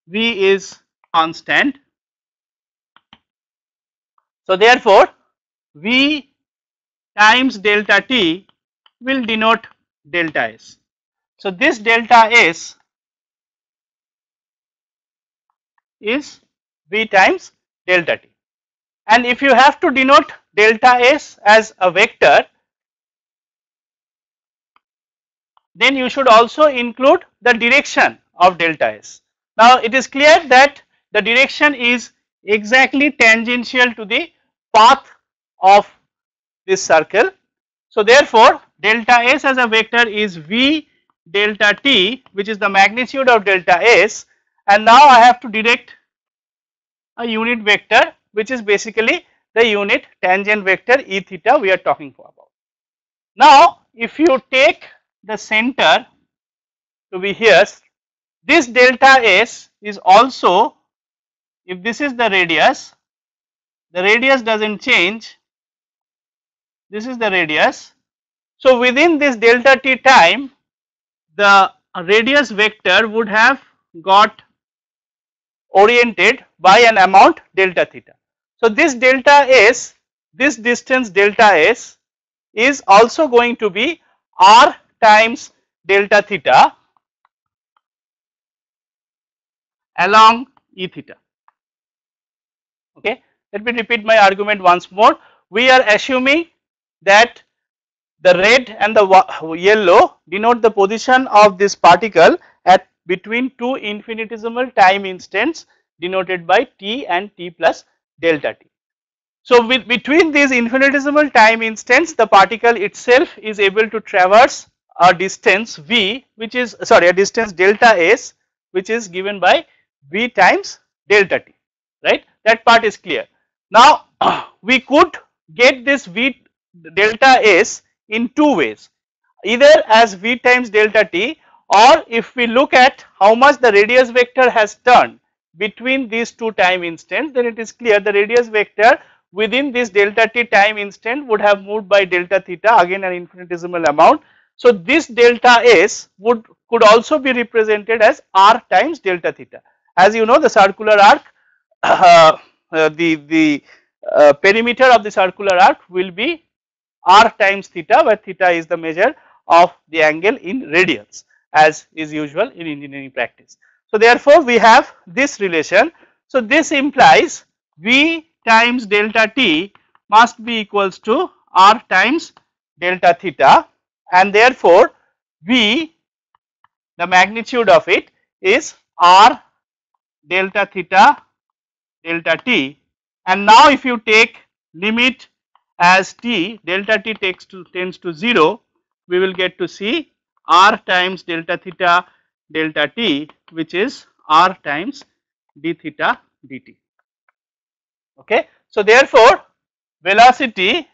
v is constant. So therefore v times delta t will denote delta s. So this delta s is V times delta t. And if you have to denote delta S as a vector, then you should also include the direction of delta S. Now it is clear that the direction is exactly tangential to the path of this circle. So therefore delta S as a vector is V delta t, which is the magnitude of delta S, and now I have to direct a unit vector which is basically the unit tangent vector E theta we are talking about. Now if you take the center to be here, this delta S is also, if this is the radius does not change, this is the radius. So within this delta t time, the radius vector would have got oriented by an amount delta theta. So this delta S, this distance delta S is also going to be r times delta theta along E theta. Okay, let me repeat my argument once more. We are assuming that the red and the yellow denote the position of this particle at between two infinitesimal time instants denoted by t and t plus delta t. So with between these infinitesimal time instants, the particle itself is able to traverse a distance v, which is a distance delta S, which is given by v times delta t, right? That part is clear. Now we could get this v delta S in two ways, either as v times delta t, or if we look at how much the radius vector has turned between these two time instants, then it is clear the radius vector within this delta t time instant would have moved by delta theta, again an infinitesimal amount. So this delta S could also be represented as r times delta theta. As you know, the circular arc, the perimeter of the circular arc will be r times theta, where theta is the measure of the angle in radians, as is usual in engineering practice. So therefore we have this relation. So this implies v times delta t must be equals to r times delta theta, and therefore v, the magnitude of it is r delta theta delta t. And now if you take limit as t delta t tends to 0, we will get to see r times delta theta delta t, which is r times d theta dt. Okay. So therefore velocity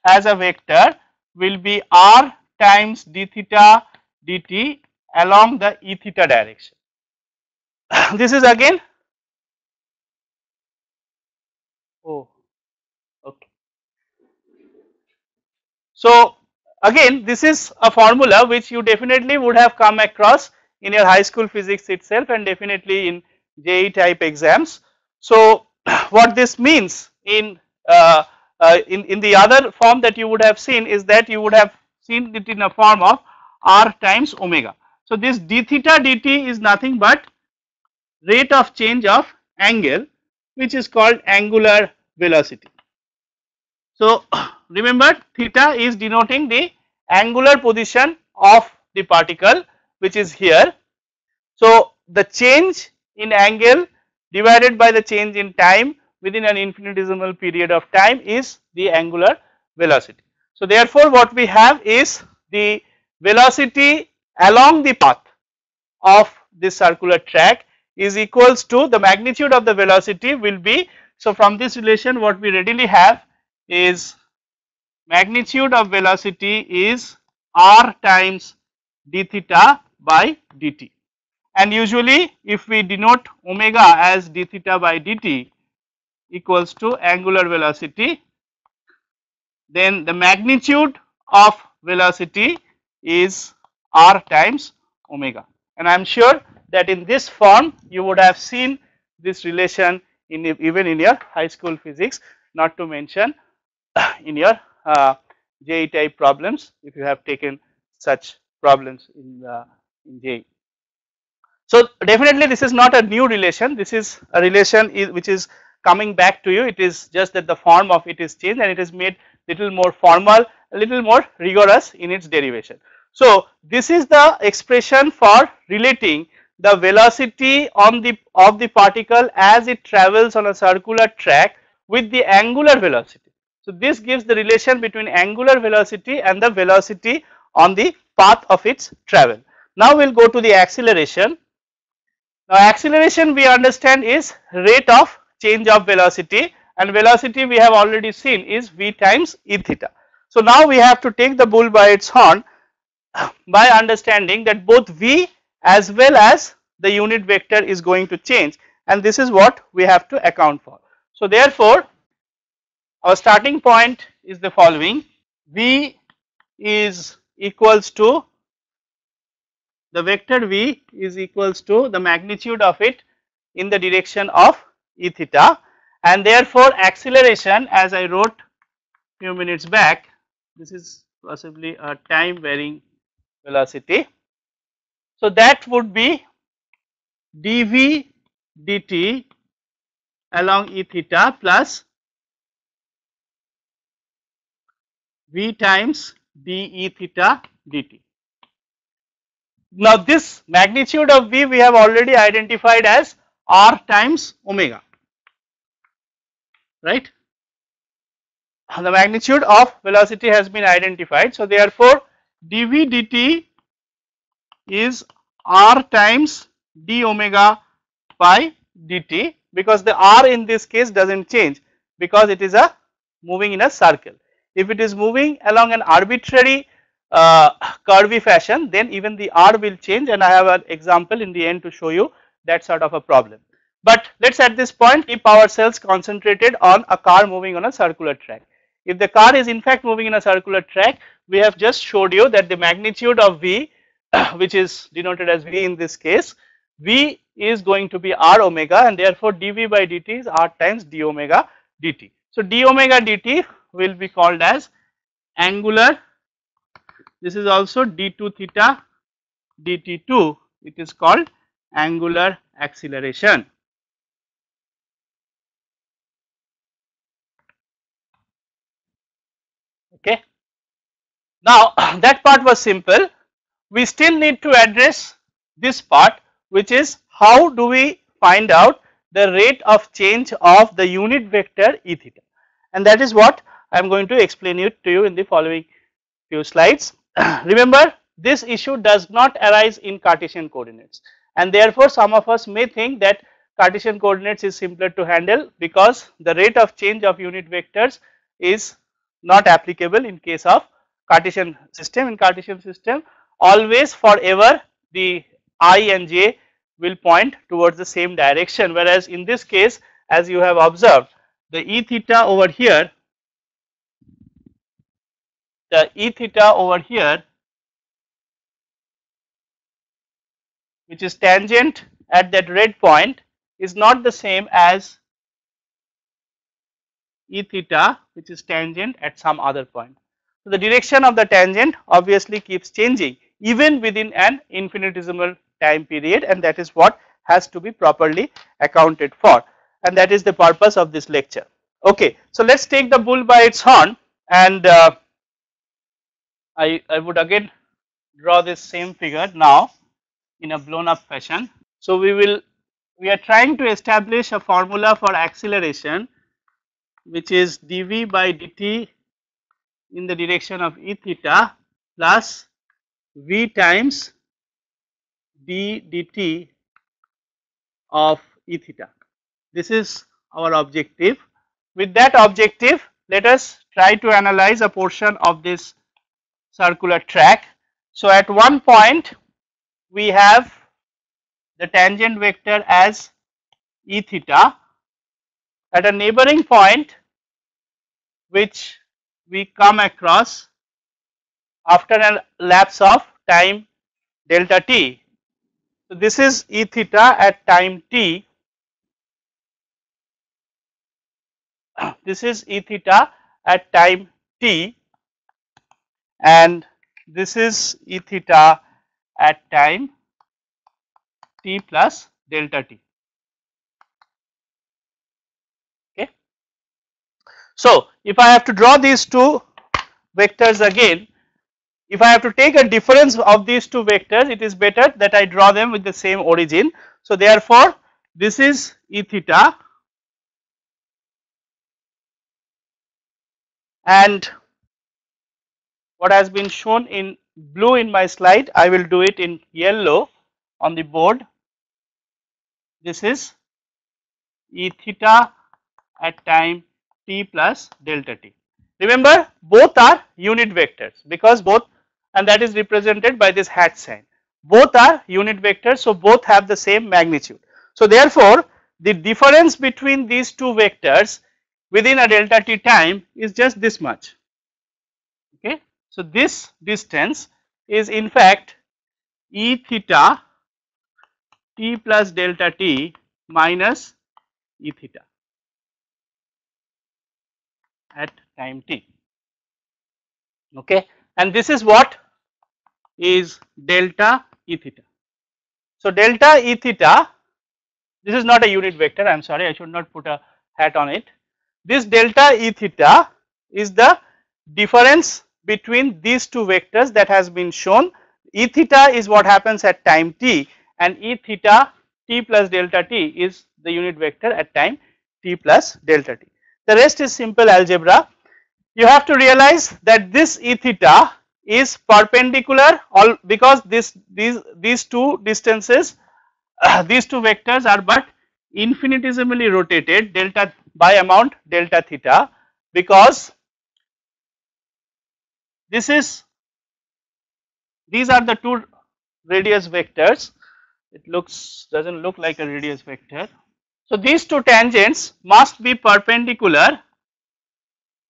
as a vector will be r times d theta dt along the E theta direction. This is again, oh okay. So again this is a formula which you definitely would have come across in your high school physics itself, and definitely in JEE type exams. So what this means in the other form that you would have seen is that you would have seen it in a form of r times omega. So this d theta dt is nothing but rate of change of angle, which is called angular velocity. So remember, theta is denoting the angular position of the particle, which is here. So the change in angle divided by the change in time within an infinitesimal period of time is the angular velocity. So therefore what we have is the velocity along the path of this circular track is equals to the magnitude of the velocity will be, so from this relation what we readily have is magnitude of velocity is r times d theta by dt, and usually if we denote omega as d theta by dt equals to angular velocity, then the magnitude of velocity is r times omega, and I am sure that in this form you would have seen this relation in even in your high school physics, not to mention in your JEE type problems if you have taken such problems in JEE. So definitely this is not a new relation, this is a relation which is coming back to you, it is just that the form of it is changed and it is made little more formal, a little more rigorous in its derivation. So this is the expression for relating the velocity on the of the particle as it travels on a circular track with the angular velocity. So this gives the relation between angular velocity and the velocity on the path of its travel. Now we will go to the acceleration. Now acceleration we understand is rate of change of velocity, and velocity we have already seen is v times e theta. So now we have to take the bull by its horn by understanding that both v as well as the unit vector is going to change, and this is what we have to account for. So therefore our starting point is the following: v is equals to the vector v is equals to the magnitude of it in the direction of e theta, and therefore acceleration, as I wrote few minutes back, this is possibly a time varying velocity. So that would be dv dt along e theta plus v times d theta dt. Now this magnitude of v we have already identified as r times omega, right? The magnitude of velocity has been identified. So therefore dv dt is r times d omega pi dt, because the r in this case does not change because it is a moving in a circle. If it is moving along an arbitrary curvy fashion, then even the r will change, and I have an example in the end to show you that sort of a problem. But let us at this point keep ourselves concentrated on a car moving on a circular track. If the car is in fact moving in a circular track, we have just showed you that the magnitude of v which is denoted as v in this case, v is going to be r omega, and therefore dv by dt is r times d omega dt. So d omega dt will be called as angular, this is also d2 theta dt2, it is called angular acceleration. Okay. Now that part was simple. We still need to address this part, which is how do we find out the rate of change of the unit vector e theta, and that is what I am going to explain it to you in the following few slides. Remember, this issue does not arise in Cartesian coordinates, and therefore some of us may think that Cartesian coordinates is simpler to handle because the rate of change of unit vectors is not applicable in case of Cartesian system. In Cartesian system, always forever the I and j will point towards the same direction, whereas in this case, as you have observed, the e theta over here, which is tangent at that red point, is not the same as e theta which is tangent at some other point. So the direction of the tangent obviously keeps changing even within an infinitesimal time period, and that is what has to be properly accounted for, and that is the purpose of this lecture. Okay, so let us take the bull by its horn, and I would again draw this same figure now in a blown up fashion. So we are trying to establish a formula for acceleration, which is dv by dt in the direction of e theta plus v times d dt of e theta. This is our objective. With that objective, let us try to analyze a portion of this circular track. So at one point we have the tangent vector as e theta. At a neighboring point which we come across after a lapse of time delta t. So this is e theta at time t, this is e theta at time t, and this is e theta at time t plus delta t. Okay. So if I have to draw these two vectors again, if I have to take a difference of these two vectors, it is better that I draw them with the same origin. So therefore this is E theta, and what has been shown in blue in my slide, I will do it in yellow on the board. This is E theta at time t plus delta t. Remember, both are unit vectors because both, and that is represented by this hat sign. Both are unit vectors, so both have the same magnitude. So therefore the difference between these two vectors within a delta t time is just this much. Okay. So this distance is in fact E theta t plus delta t minus E theta at time t. Okay, and this is what is delta E theta. So delta E theta, this is not a unit vector, I am sorry, I should not put a hat on it. This delta E theta is the difference between these two vectors that has been shown. E theta is what happens at time t, and E theta t plus delta t is the unit vector at time t plus delta t. The rest is simple algebra. You have to realize that this E theta is perpendicular, all because these two distances these two vectors are but infinitesimally rotated delta by amount delta theta, because this is, these are the two radius vectors. It doesn't look like a radius vector. So these two tangents must be perpendicular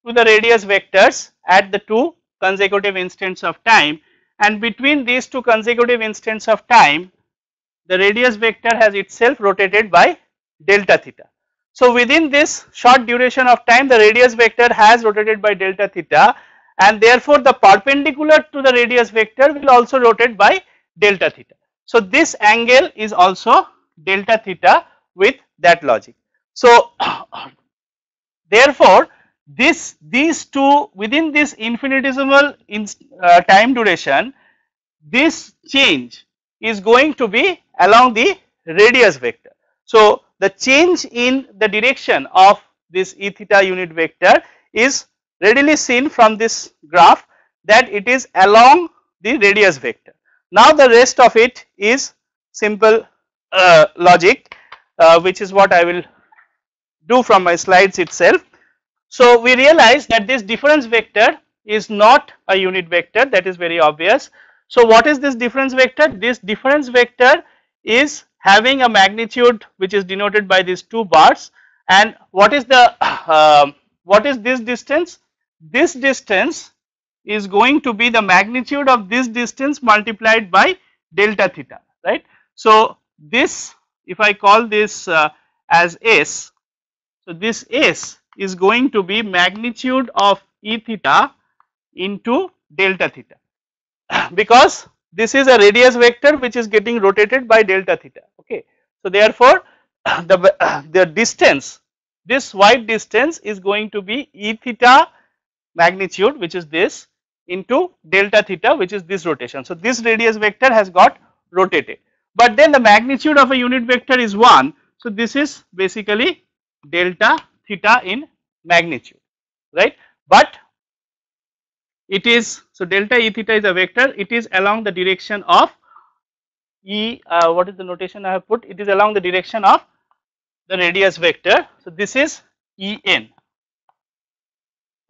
to the radius vectors at the two consecutive instants of time, and between these two consecutive instants of time the radius vector has itself rotated by delta theta. So within this short duration of time the radius vector has rotated by delta theta, and therefore the perpendicular to the radius vector will also rotate by delta theta. So this angle is also delta theta with that logic. So therefore these two, within this infinitesimal time duration, this change is going to be along the radius vector. So the change in the direction of this E theta unit vector is readily seen from this graph, that it is along the radius vector. Now the rest of it is simple logic, which is what I will do from my slides itself. So we realize that this difference vector is not a unit vector, that is very obvious. So what is this difference vector? This difference vector is having a magnitude which is denoted by these two bars, and what is the what is this distance? This distance is going to be the magnitude of this distance multiplied by delta theta, right. So this, if I call this as S, so this S is going to be magnitude of E theta into delta theta, because this is a radius vector which is getting rotated by delta theta. Okay, so therefore the distance, this white distance is going to be E theta magnitude, which is this, into delta theta, which is this rotation. So this radius vector has got rotated, but then the magnitude of a unit vector is 1. So this is basically delta theta in magnitude, right. But it is, so delta E theta is a vector, it is along the direction of E, what is the notation I have put? It is along the direction of the radius vector. So this is En.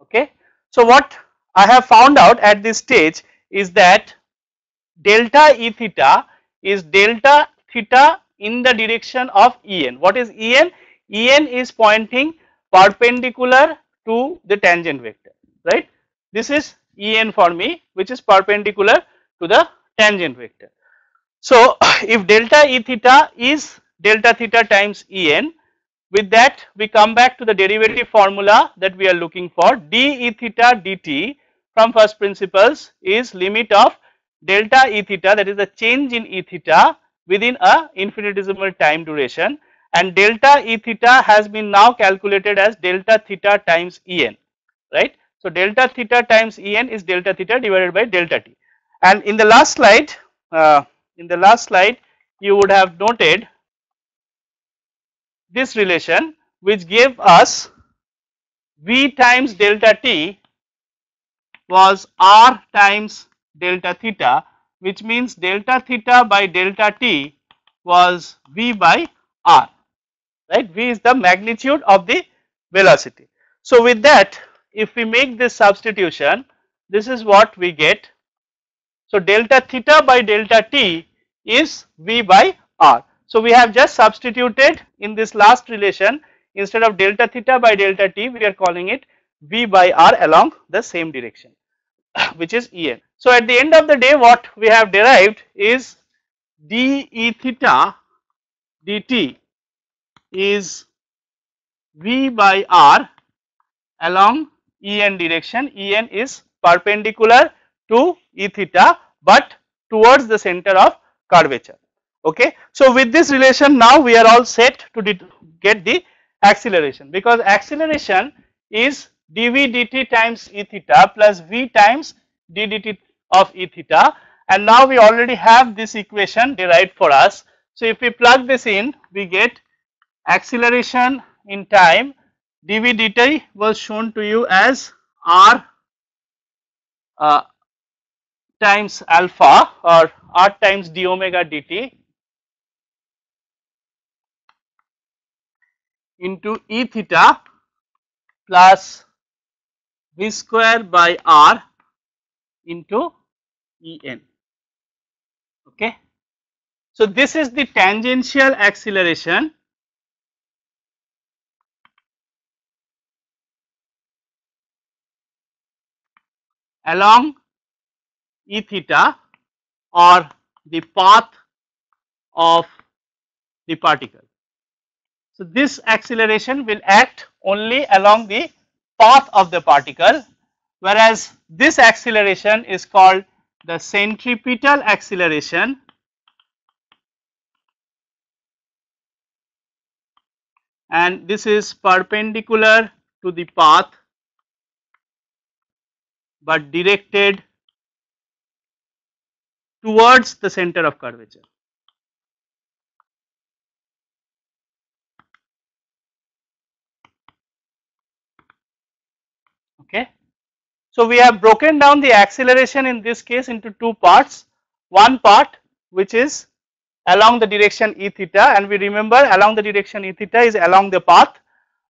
Okay. So what I have found out at this stage is that delta E theta is delta theta in the direction of En. What is En? En is pointing perpendicular to the tangent vector, right. This is En for me, which is perpendicular to the tangent vector. So if delta E theta is delta theta times En, with that we come back to the derivative formula that we are looking for. D E theta dt from first principles is limit of delta E theta, that is the change in E theta, within a infinitesimal time duration, and delta E theta has been now calculated as delta theta times En, right. So, delta theta times En is delta theta divided by delta t, and in the last slide, you would have noted this relation which gave us V times delta t was R times delta theta, which means delta theta by delta t was V by R, right. V is the magnitude of the velocity. So, with that, if we make this substitution, this is what we get. So, delta theta by delta t is V by R. So, we have just substituted in this last relation, instead of delta theta by delta t, we are calling it V by R along the same direction, which is En. So, at the end of the day, what we have derived is d E theta dt is V by R along En direction. En is perpendicular to E theta, but towards the center of curvature. Okay. So, with this relation, now we are all set to get the acceleration, because acceleration is dv dt times E theta plus V times d dt of E theta, and now we already have this equation derived for us. So, if we plug this in, we get acceleration in time dv dt was shown to you as r times alpha, or r times d omega dt into E theta plus v square by r into En. Okay. So, this is the tangential acceleration along E theta, or the path of the particle. So, this acceleration will act only along the path of the particle, whereas this acceleration is called the centripetal acceleration, and this is perpendicular to the path but directed towards the center of curvature. Okay. So, we have broken down the acceleration in this case into two parts. One part which is along the direction E theta, and we remember along the direction E theta is along the path,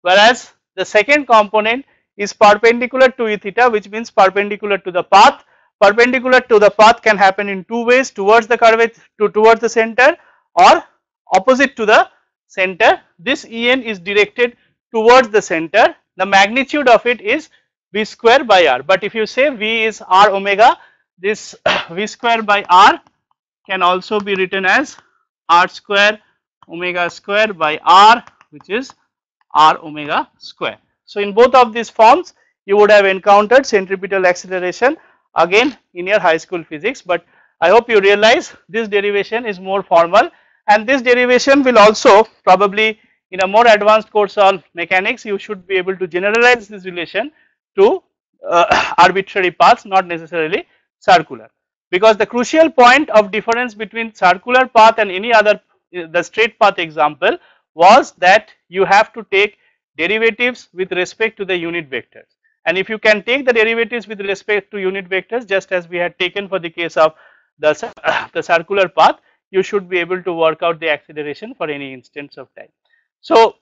whereas the second component is perpendicular to E theta, which means perpendicular to the path. Perpendicular to the path can happen in two ways: towards the curvature, towards the center, or opposite to the center. This En is directed towards the center. The magnitude of it is V square by R, but if you say V is R omega, this V square by R can also be written as R square omega square by R, which is R omega square. So, in both of these forms you would have encountered centripetal acceleration again in your high school physics, but I hope you realize this derivation is more formal, and this derivation will also probably in a more advanced course on mechanics you should be able to generalize this relation to arbitrary paths, not necessarily circular, because the crucial point of difference between circular path and any other, the straight path example, was that you have to take derivatives with respect to the unit vectors, and if you can take the derivatives with respect to unit vectors, just as we had taken for the case of the circular path, you should be able to work out the acceleration for any instance of time. So,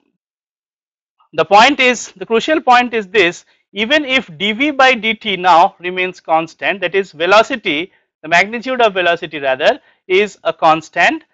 the point is, the crucial point is this: even if dv by dt now remains constant, that is velocity, the magnitude of velocity rather is a constant,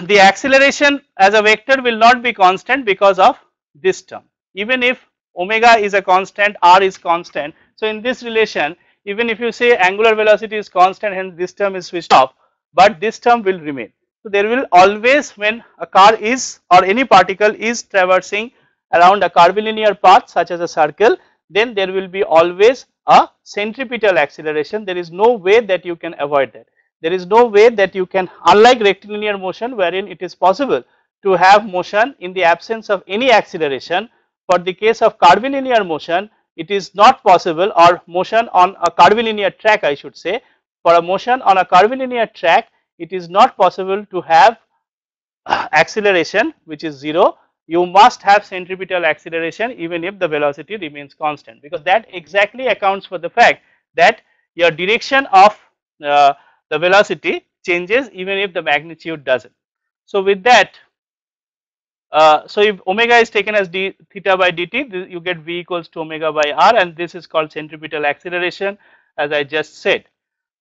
the acceleration as a vector will not be constant because of this term. Even if omega is a constant, r is constant, so in this relation, even if you say angular velocity is constant, hence this term is switched off, but this term will remain. So, there will always, when a car is or any particle is traversing around a curvilinear path such as a circle, then there will be always a centripetal acceleration. There is no way that you can avoid that. There is no way that you can, unlike rectilinear motion wherein it is possible to have motion in the absence of any acceleration, for the case of curvilinear motion it is not possible, or motion on a curvilinear track I should say, for a motion on a curvilinear track it is not possible to have acceleration which is 0. You must have centripetal acceleration even if the velocity remains constant, because that exactly accounts for the fact that your direction of the velocity changes even if the magnitude does not. So, with that, so if omega is taken as d theta by dt, you get v equals to omega by r, and this is called centripetal acceleration as I just said.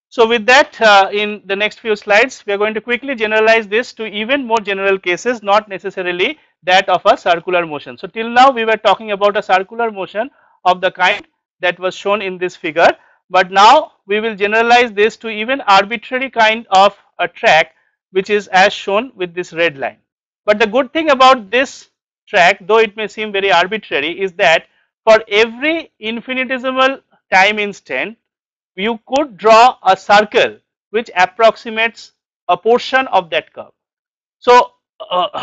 So, with that, in the next few slides we are going to quickly generalize this to even more general cases, not necessarily that of a circular motion. So, till now we were talking about a circular motion of the kind that was shown in this figure, but now we will generalize this to even arbitrary kind of a track which is as shown with this red line. But the good thing about this track, though it may seem very arbitrary, is that for every infinitesimal time instant you could draw a circle which approximates a portion of that curve. So,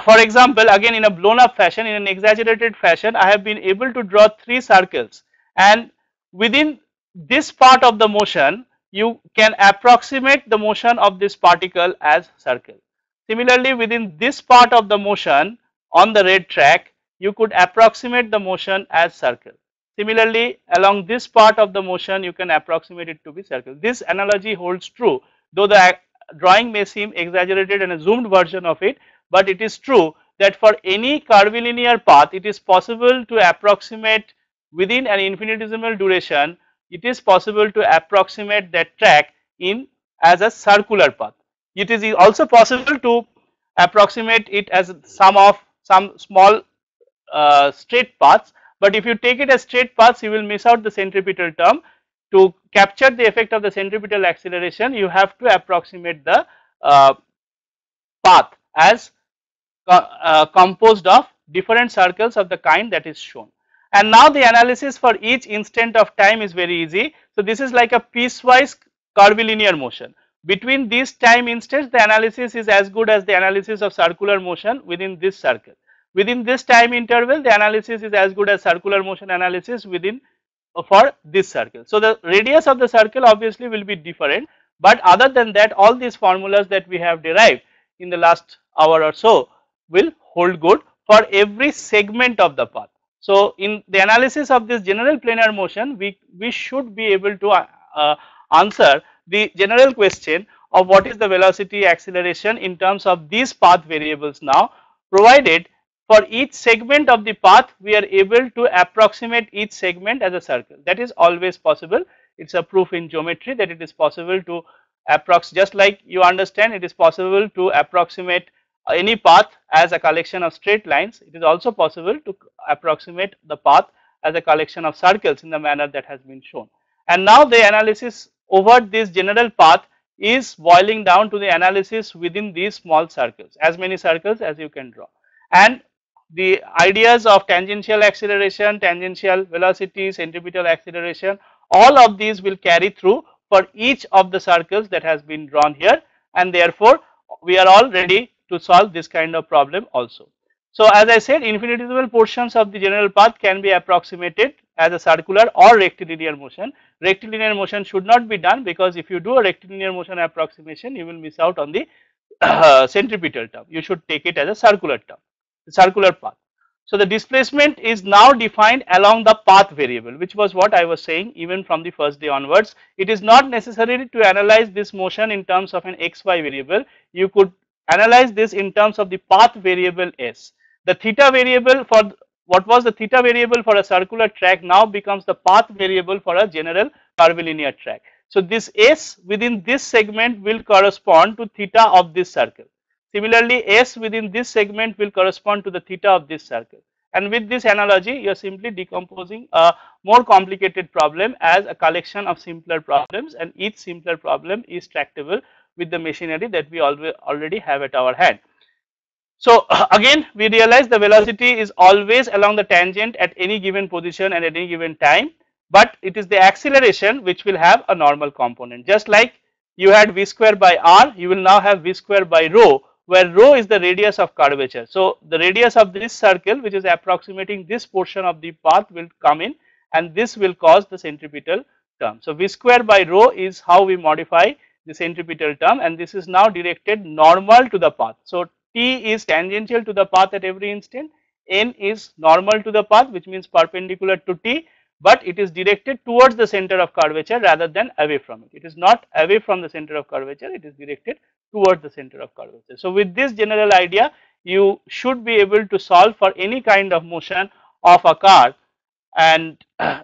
for example, again in a blown up fashion, in an exaggerated fashion, I have been able to draw 3 circles, and within this part of the motion you can approximate the motion of this particle as circle. Similarly, within this part of the motion on the red track you could approximate the motion as circle. Similarly, along this part of the motion you can approximate it to be circle. This analogy holds true, though the drawing may seem exaggerated and a zoomed version of it, but it is true that for any curvilinear path it is possible to approximate within an infinitesimal duration, it is possible to approximate that track in as a circular path. It is also possible to approximate it as sum of some small straight paths, but if you take it as straight paths you will miss out the centripetal term. To capture the effect of the centripetal acceleration you have to approximate the path as composed of different circles of the kind that is shown. And now the analysis for each instant of time is very easy. So, this is like a piecewise curvilinear motion. Between these time instants the analysis is as good as the analysis of circular motion within this circle. Within this time interval the analysis is as good as circular motion analysis within for this circle. So, the radius of the circle obviously will be different, but other than that all these formulas that we have derived in the last hour or so will hold good for every segment of the path. So, in the analysis of this general planar motion we should be able to answer the general question of what is the velocity acceleration in terms of these path variables now, provided for each segment of the path we are able to approximate each segment as a circle. That is always possible. It is a proof in geometry that it is possible to approximate, just like you understand it is possible to approximate any path as a collection of straight lines, it is also possible to approximate the path as a collection of circles in the manner that has been shown. And now the analysis over this general path is boiling down to the analysis within these small circles, as many circles as you can draw. And the ideas of tangential acceleration, tangential velocity, centripetal acceleration, all of these will carry through for each of the circles that has been drawn here, and therefore we are all ready to solve this kind of problem also. So, as I said, infinitesimal portions of the general path can be approximated as a circular or rectilinear motion. Rectilinear motion should not be done, because if you do a rectilinear motion approximation you will miss out on the centripetal term. You should take it as a circular term, the circular path. So, the displacement is now defined along the path variable, which was what I was saying even from the first day onwards. It is not necessary to analyze this motion in terms of an xy variable. You could analyze this in terms of the path variable s. The theta variable for what was the theta variable for a circular track now becomes the path variable for a general curvilinear track. So, this s within this segment will correspond to theta of this circle. Similarly, s within this segment will correspond to the theta of this circle. And with this analogy you are simply decomposing a more complicated problem as a collection of simpler problems, and each simpler problem is tractable with the machinery that we already have at our hand. So, again we realize the velocity is always along the tangent at any given position and at any given time, but it is the acceleration which will have a normal component. Just like you had v square by r, you will now have v square by rho, where rho is the radius of curvature. So, the radius of this circle, which is approximating this portion of the path, will come in, and this will cause the centripetal term. So, v square by rho is how we modify the centripetal term, and this is now directed normal to the path. So, t is tangential to the path at every instant, n is normal to the path, which means perpendicular to t, but it is directed towards the center of curvature rather than away from it. It is not away from the center of curvature, it is directed towards the center of curvature. So, with this general idea, you should be able to solve for any kind of motion of a car, and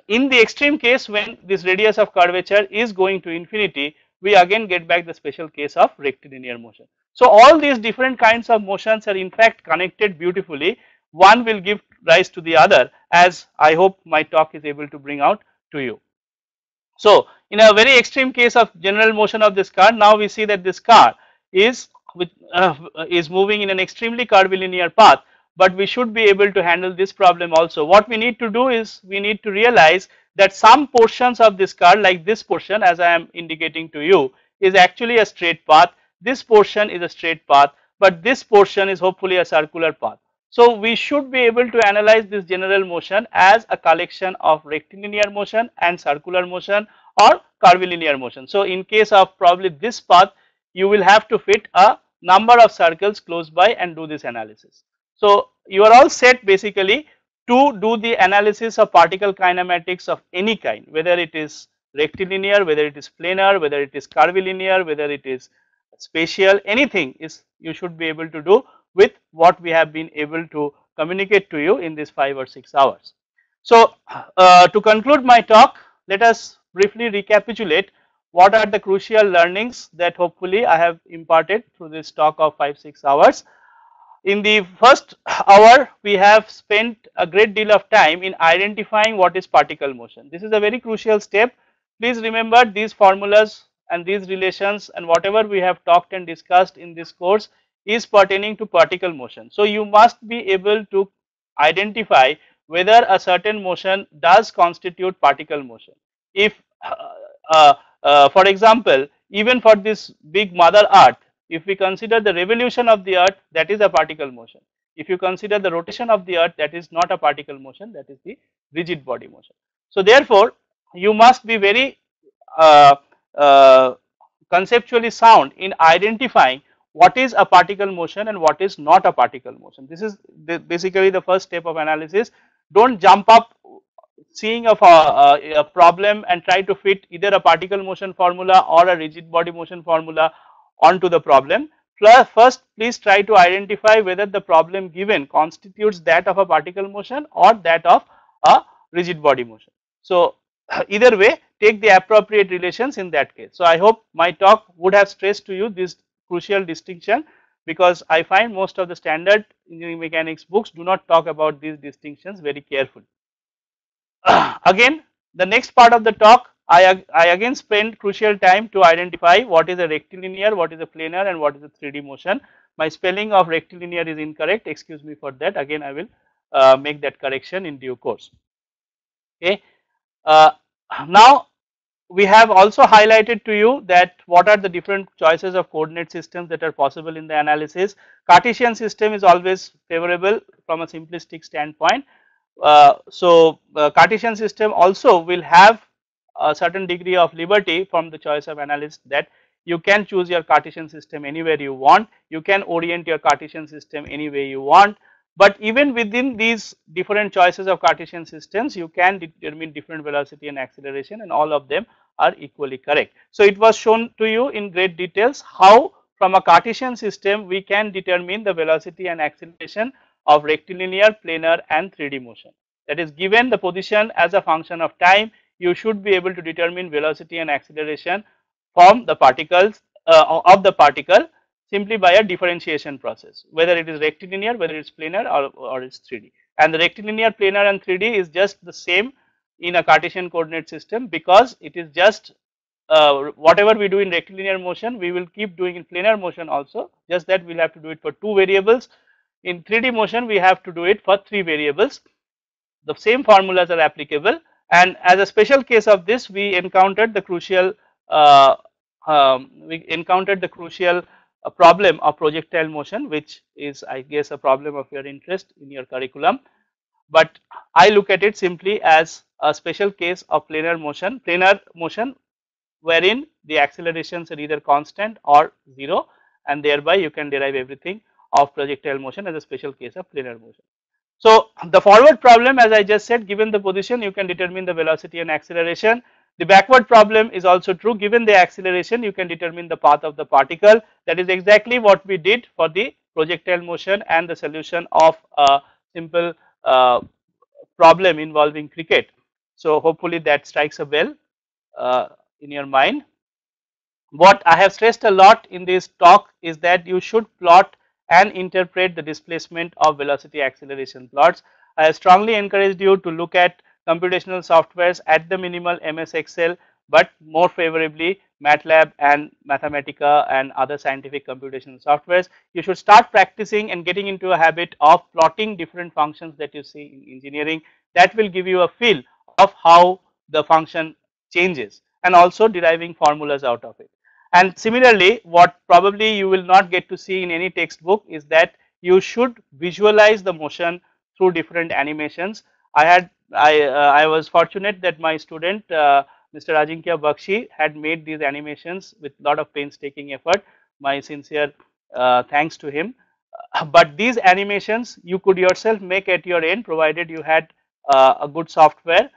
in the extreme case when this radius of curvature is going to infinity, we again get back the special case of rectilinear motion. So, all these different kinds of motions are in fact connected beautifully, one will give rise to the other, as I hope my talk is able to bring out to you. So, in a very extreme case of general motion of this car, now we see that this car is moving in an extremely curvilinear path, but we should be able to handle this problem also. What we need to do is we need to realize that some portions of this car, like this portion as I am indicating to you, is actually a straight path, this portion is a straight path, but this portion is hopefully a circular path. So, we should be able to analyze this general motion as a collection of rectilinear motion and circular motion or curvilinear motion. So, in case of probably this path, you will have to fit a number of circles close by and do this analysis. So, you are all set basically to do the analysis of particle kinematics of any kind, whether it is rectilinear, whether it is planar, whether it is curvilinear, whether it is spatial, anything is you should be able to do with what we have been able to communicate to you in these 5 or 6 hours. So, to conclude my talk, let us briefly recapitulate what are the crucial learnings that hopefully I have imparted through this talk of 5-6 hours. In the first hour, we have spent a great deal of time in identifying what is particle motion. This is a very crucial step. Please remember these formulas and these relations, and whatever we have talked and discussed in this course is pertaining to particle motion. So, you must be able to identify whether a certain motion does constitute particle motion. If for example, even for this big mother earth, if we consider the revolution of the earth, that is a particle motion. If you consider the rotation of the earth, that is not a particle motion, that is the rigid body motion. So, therefore, you must be very conceptually sound in identifying what is a particle motion and what is not a particle motion. This is basically the first step of analysis. Do not jump up seeing a problem and try to fit either a particle motion formula or a rigid body motion formula onto the problem. First, please try to identify whether the problem given constitutes that of a particle motion or that of a rigid body motion. So, either way, take the appropriate relations in that case. So, I hope my talk would have stressed to you this crucial distinction, because I find most of the standard engineering mechanics books do not talk about these distinctions very carefully. Again, the next part of the talk, I again spend crucial time to identify what is a rectilinear, what is a planar, and what is a 3D motion. My spelling of rectilinear is incorrect, excuse me for that. Again, I will make that correction in due course. Okay. Now, we have also highlighted to you that what are the different choices of coordinate systems that are possible in the analysis. Cartesian system is always favorable from a simplistic standpoint. Cartesian system also will have a certain degree of liberty from the choice of analyst, that you can choose your Cartesian system anywhere you want, you can orient your Cartesian system any way you want, but even within these different choices of Cartesian systems, you can determine different velocity and acceleration, and all of them are equally correct. So, it was shown to you in great details how from a Cartesian system we can determine the velocity and acceleration of rectilinear, planar, and 3D motion. That is, given the position as a function of time, you should be able to determine velocity and acceleration from the particles of the particle simply by a differentiation process, whether it is rectilinear, whether it is planar, or it is 3D. And the rectilinear, planar, and 3D is just the same in a Cartesian coordinate system, because it is just whatever we do in rectilinear motion, we will keep doing in planar motion also, just that we will have to do it for 2 variables. In 3D motion, we have to do it for 3 variables. The same formulas are applicable, and as a special case of this, we encountered the crucial we encountered the crucial problem of projectile motion, which is, I guess, a problem of your interest in your curriculum. But I look at it simply as a special case of planar motion wherein the accelerations are either constant or 0, and thereby you can derive everything of projectile motion as a special case of planar motion. So, the forward problem, as I just said, given the position you can determine the velocity and acceleration. The backward problem is also true, given the acceleration you can determine the path of the particle. That is exactly what we did for the projectile motion and the solution of a simple problem involving cricket. So, hopefully that strikes a bell in your mind. What I have stressed a lot in this talk is that you should plot and interpret the displacement of velocity acceleration plots. I have strongly encouraged you to look at computational softwares at the minimal MS Excel, but more favorably MATLAB and Mathematica and other scientific computational softwares. You should start practicing and getting into a habit of plotting different functions that you see in engineering. That will give you a feel of how the function changes and also deriving formulas out of it. And similarly, what probably you will not get to see in any textbook is that you should visualize the motion through different animations. I was fortunate that my student Mr. Ajinkya Bakshi had made these animations with lot of painstaking effort. My sincere thanks to him. But these animations you could yourself make at your end, provided you had a good software.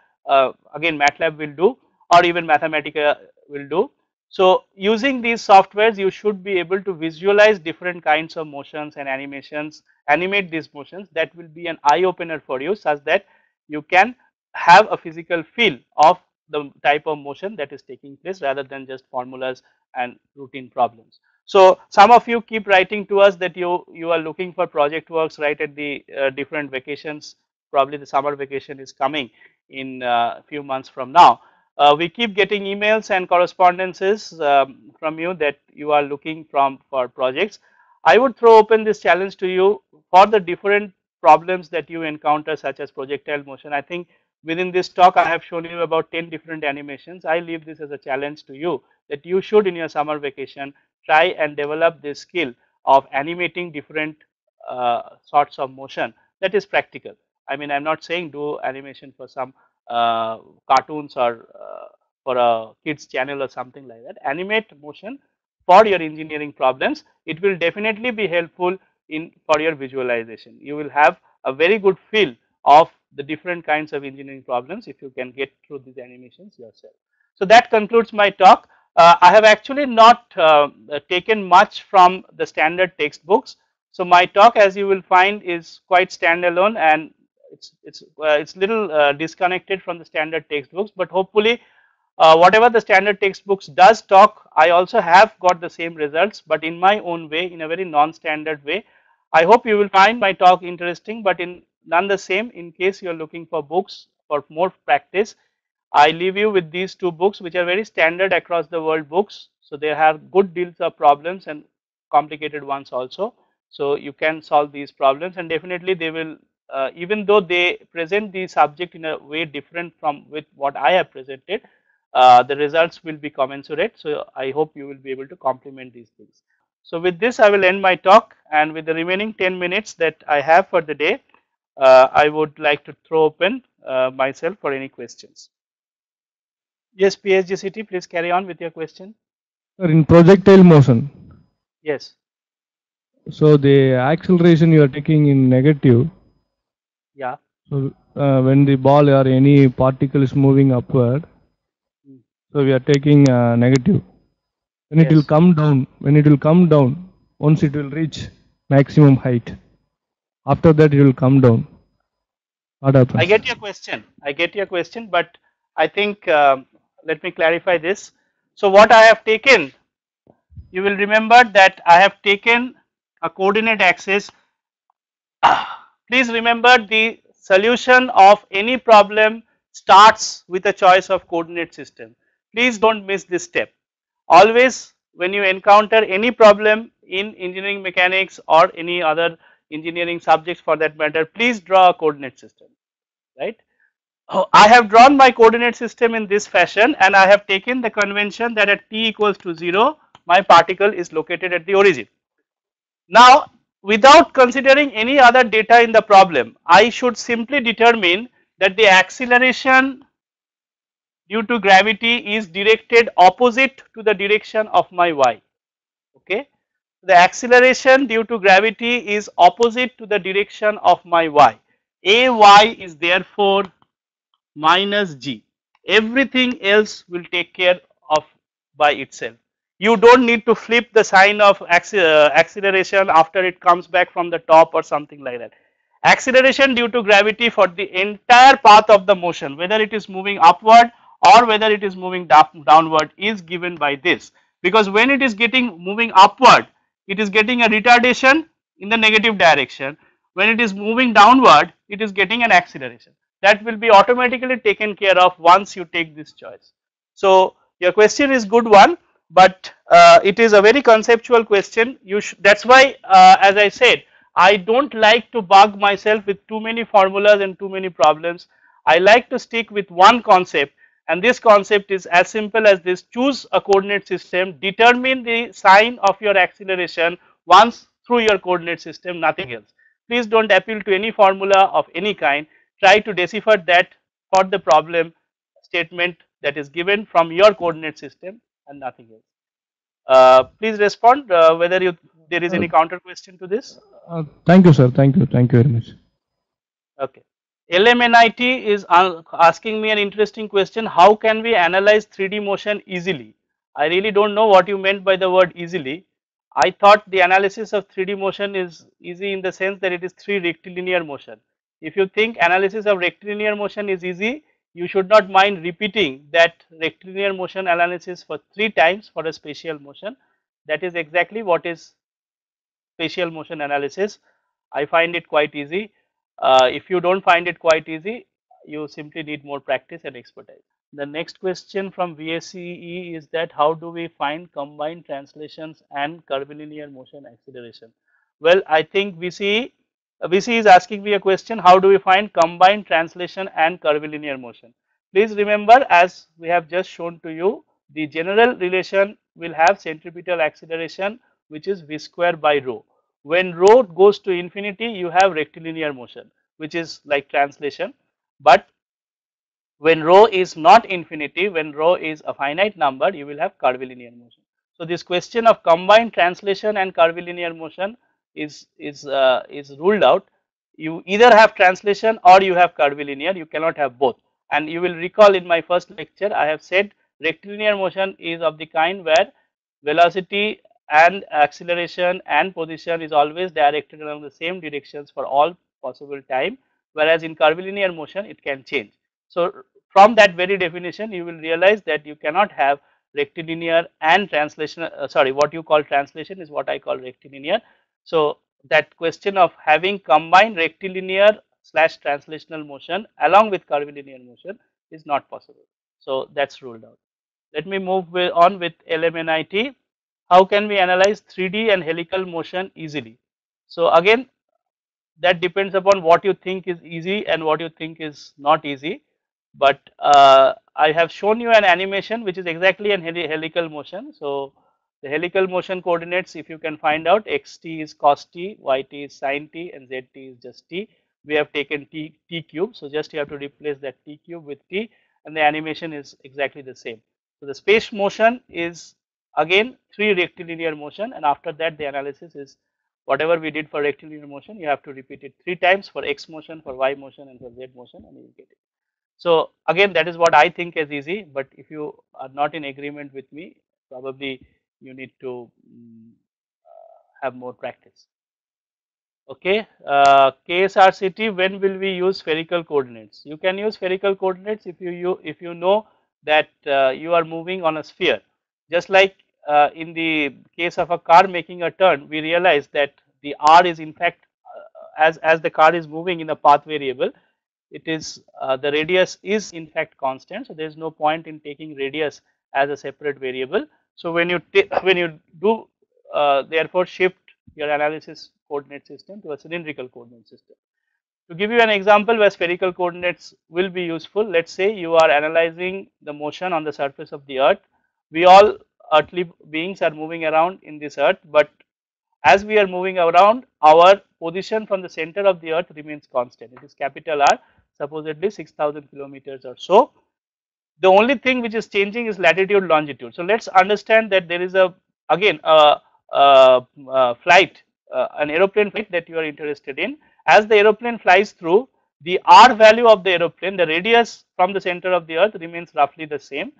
Again, MATLAB will do, or even Mathematica will do. So, using these softwares you should be able to visualize different kinds of motions and animations, animate these motions. That will be an eye opener for you, such that you can have a physical feel of the type of motion that is taking place rather than just formulas and routine problems. So, some of you keep writing to us that you are looking for project works right at the different vacations. Probably the summer vacation is coming in a few months from now. We keep getting emails and correspondences from you that you are looking for projects. I would throw open this challenge to you for the different problems that you encounter, such as projectile motion. I think within this talk I have shown you about 10 different animations. I leave this as a challenge to you that you should in your summer vacation try and develop this skill of animating different sorts of motion that is practical. I mean, I am not saying do animation for some cartoons or for a kids channel or something like that. Animate motion for your engineering problems. It will definitely be helpful in for your visualization. You will have a very good feel of the different kinds of engineering problems if you can get through these animations yourself. So, that concludes my talk. I have actually not taken much from the standard textbooks. So, my talk, as you will find, is quite standalone, and it's little disconnected from the standard textbooks, but hopefully whatever the standard textbooks does talk, I also have got the same results, but in my own way, in a very non-standard way. I hope you will find my talk interesting, but in none the same, in case you are looking for books for more practice, I leave you with these two books, which are very standard across the world books. So, they have good deals of problems and complicated ones also. So, you can solve these problems, and definitely they will even though they present the subject in a way different from with what I have presented, the results will be commensurate. So, I hope you will be able to complement these things. So, with this I will end my talk, and with the remaining 10 minutes that I have for the day, I would like to throw open myself for any questions. Yes, PhD City, please carry on with your question. Sir, in projectile motion, Yes. so the acceleration you are taking in negative. Yeah. So when the ball or any particle is moving upward, so we are taking negative. When it will come down, once it will reach maximum height, after that it will come down. What happens? I get your question. I get your question, but I think let me clarify this. So, what I have taken, you will remember that I have taken a coordinate axis. Please remember, the solution of any problem starts with a choice of coordinate system. Please do not miss this step. Always when you encounter any problem in engineering mechanics or any other engineering subjects for that matter, please draw a coordinate system, right. I have drawn my coordinate system in this fashion, and I have taken the convention that at t equals to 0, my particle is located at the origin. Now, without considering any other data in the problem, I should simply determine that the acceleration due to gravity is directed opposite to the direction of my y. Okay, the acceleration due to gravity is opposite to the direction of my y. Ay is therefore minus g. Everything else will take care of by itself. You don't need to flip the sign of acceleration after it comes back from the top or something like that. Acceleration due to gravity for the entire path of the motion, whether it is moving upward or whether it is moving downward, is given by this, because when it is getting moving upward, it is getting a retardation in the negative direction. When it is moving downward, it is getting an acceleration. That will be automatically taken care of once you take this choice. So your question is good one, but it is a very conceptual question. That's why, as I said, I don't like to bug myself with too many formulas and too many problems. I like to stick with one concept, and this concept is as simple as this: choose a coordinate system, determine the sign of your acceleration once through your coordinate system, nothing else. Please don't appeal to any formula of any kind. Try to decipher that for the problem statement that is given from your coordinate system and nothing else. Please respond whether there is Uh, any counter question to this. Thank you, sir. Thank you. Thank you very much. Okay. LMNIT is asking me an interesting question: how can we analyze 3D motion easily? I really don't know what you meant by the word easily. I thought the analysis of 3D motion is easy in the sense that it is 3 rectilinear motion. If you think analysis of rectilinear motion is easy, you should not mind repeating that rectilinear motion analysis for 3 times for a spatial motion. That is exactly what is spatial motion analysis. I find it quite easy. If you don't find it quite easy, you simply need more practice and expertise. The next question from VSCE is that how do we find combined translations and curvilinear motion acceleration? Well, I think VC is asking me a question: how do we find combined translation and curvilinear motion? Please remember, as we have just shown to you, the general relation will have centripetal acceleration, which is v square by rho. When rho goes to infinity, you have rectilinear motion, which is like translation. But when rho is not infinity, when rho is a finite number, you will have curvilinear motion. So this question of combined translation and curvilinear motion is ruled out. You either have translation or you have curvilinear. You cannot have both. And you will recall in my first lecture, I have said rectilinear motion is of the kind where velocity and acceleration and position is always directed along the same directions for all possible time, whereas in curvilinear motion it can change. So from that very definition, you will realize that you cannot have rectilinear and translation. Sorry, what you call translation is what I call rectilinear. So that question of having combined rectilinear slash translational motion along with curvilinear motion is not possible. So that's ruled out. Let me move on with LMNIT. How can we analyze 3D and helical motion easily? So again, that depends upon what you think is easy and what you think is not easy. But I have shown you an animation which is exactly an helical motion. So the helical motion coordinates, if you can find out, xt is cos t, yt is sin t, and zt is just t. We have taken t cube, so just you have to replace that t cube with t, and the animation is exactly the same. So the space motion is again 3 rectilinear motion, and after that the analysis is whatever we did for rectilinear motion, you have to repeat it 3 times for x motion, for y motion, and for z motion, and you will get it. So again, that is what I think is easy, but if you are not in agreement with me, probably you need to have more practice. Okay, KSRCT, when will we use spherical coordinates? You can use spherical coordinates if you know that you are moving on a sphere. Just like in the case of a car making a turn, we realize that the r is in fact as the car is moving in a path variable, it is the radius is in fact constant. So there is no point in taking radius as a separate variable. So when you do therefore shift your analysis coordinate system to a cylindrical coordinate system. To give you an example where spherical coordinates will be useful, let us say you are analyzing the motion on the surface of the earth. We all earthly beings are moving around in this earth, but as we are moving around, our position from the center of the earth remains constant. It is capital R, supposedly 6,000 kilometers or so. The only thing which is changing is latitude, longitude. So let's understand that there is a again flight, an aeroplane flight that you are interested in. As the aeroplane flies through, the R value of the aeroplane, the radius from the center of the earth remains roughly the same.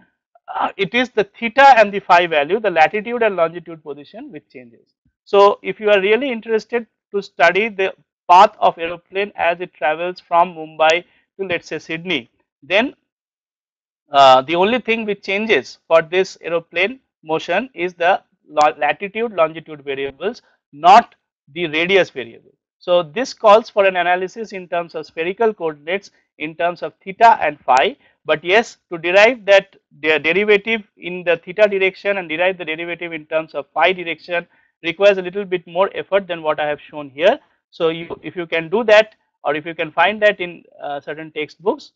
It is the theta and the phi value, the latitude and longitude position which changes. So if you are really interested to study the path of aeroplane as it travels from Mumbai to, let's say, Sydney, then the only thing which changes for this aeroplane motion is the latitude longitude variables, not the radius variable. So this calls for an analysis in terms of spherical coordinates in terms of theta and phi, but yes, to derive that their derivative in the theta direction and derive the derivative in terms of phi direction requires a little bit more effort than what I have shown here. So if you can do that, or if you can find that in certain textbooks,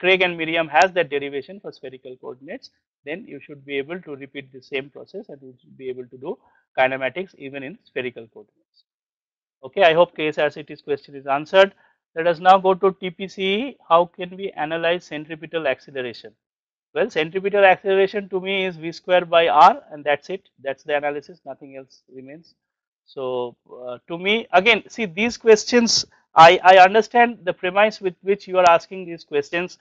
Craig and Miriam has that derivation for spherical coordinates, then you should be able to repeat the same process and you should be able to do kinematics even in spherical coordinates. Okay, I hope KSRCT's question is answered. Let us now go to TPCE. How can we analyze centripetal acceleration? Well, centripetal acceleration to me is v square by r, and that's it. That's the analysis, nothing else remains. So to me, again, see these questions, I understand the premise with which you are asking these questions.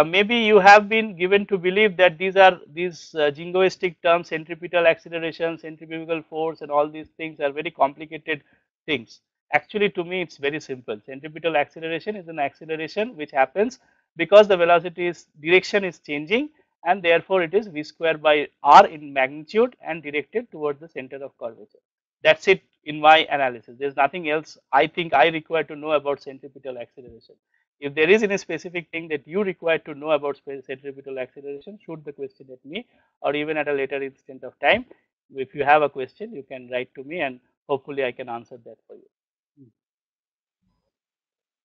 Maybe you have been given to believe that these are jingoistic terms, centripetal acceleration, centrifugal force, and all these things are very complicated things. Actually, to me, it's very simple. Centripetal acceleration is an acceleration which happens because the velocity direction is changing, and therefore it is v square by r in magnitude and directed towards the center of curvature. That's it in my analysis. There's nothing else I think I require to know about centripetal acceleration. If there is any specific thing that you require to know about centripetal acceleration, shoot the question at me, or even at a later instant of time. If you have a question, you can write to me, and hopefully I can answer that for you.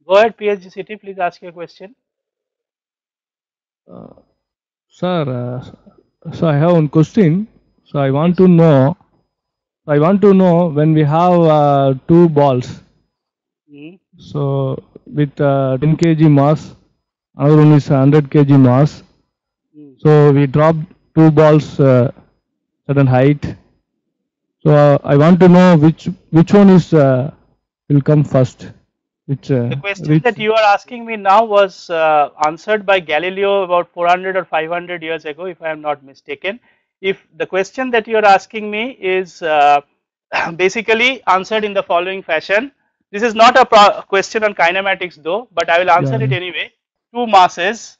Go ahead, PhD City, please ask your question. Sir, so I have one question. So I want to know when we have two balls. So with 10 kg mass, another one is 100 kg mass. So we drop two balls certain height. So I want to know which one is will come first. The question that you are asking me now was answered by Galileo about 400 or 500 years ago, if I am not mistaken. If the question that you are asking me is basically answered in the following fashion, this is not a question on kinematics though, but I will answer it anyway. Two masses,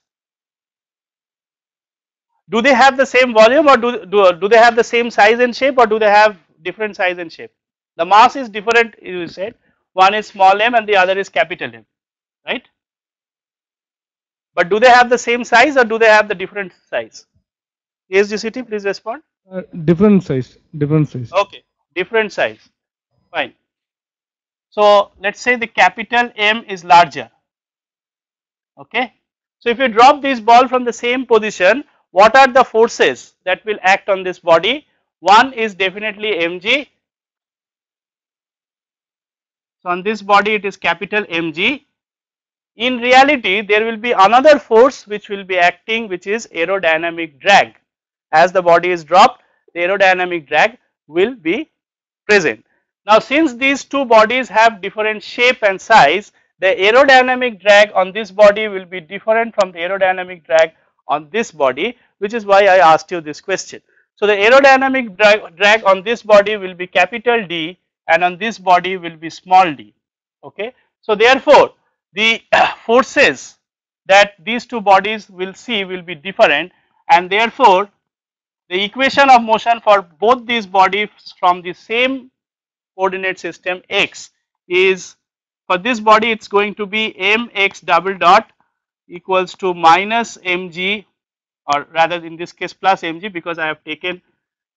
do they have the same volume, or do they have the same size and shape, or do they have different size and shape? The mass is different, you said. One is small m and the other is capital M, right? But do they have the same size, or do they have the different size? PhD, please respond. Different size. Okay, different size. Fine. So let's say the capital M is larger. Okay. So if you drop this ball from the same position, what are the forces that will act on this body? One is definitely mg. So on this body it is capital Mg. In reality, there will be another force which will be acting, which is aerodynamic drag. As the body is dropped, the aerodynamic drag will be present. Now since these two bodies have different shape and size, the aerodynamic drag on this body will be different from the aerodynamic drag on this body, which is why I asked you this question. So the aerodynamic drag on this body will be capital D, and on this body will be small d. Okay. So therefore the forces that these two bodies will see will be different, and therefore the equation of motion for both these bodies from the same coordinate system x is, for this body it's going to be mx double dot equals to minus mg, or rather in this case plus mg, because I have taken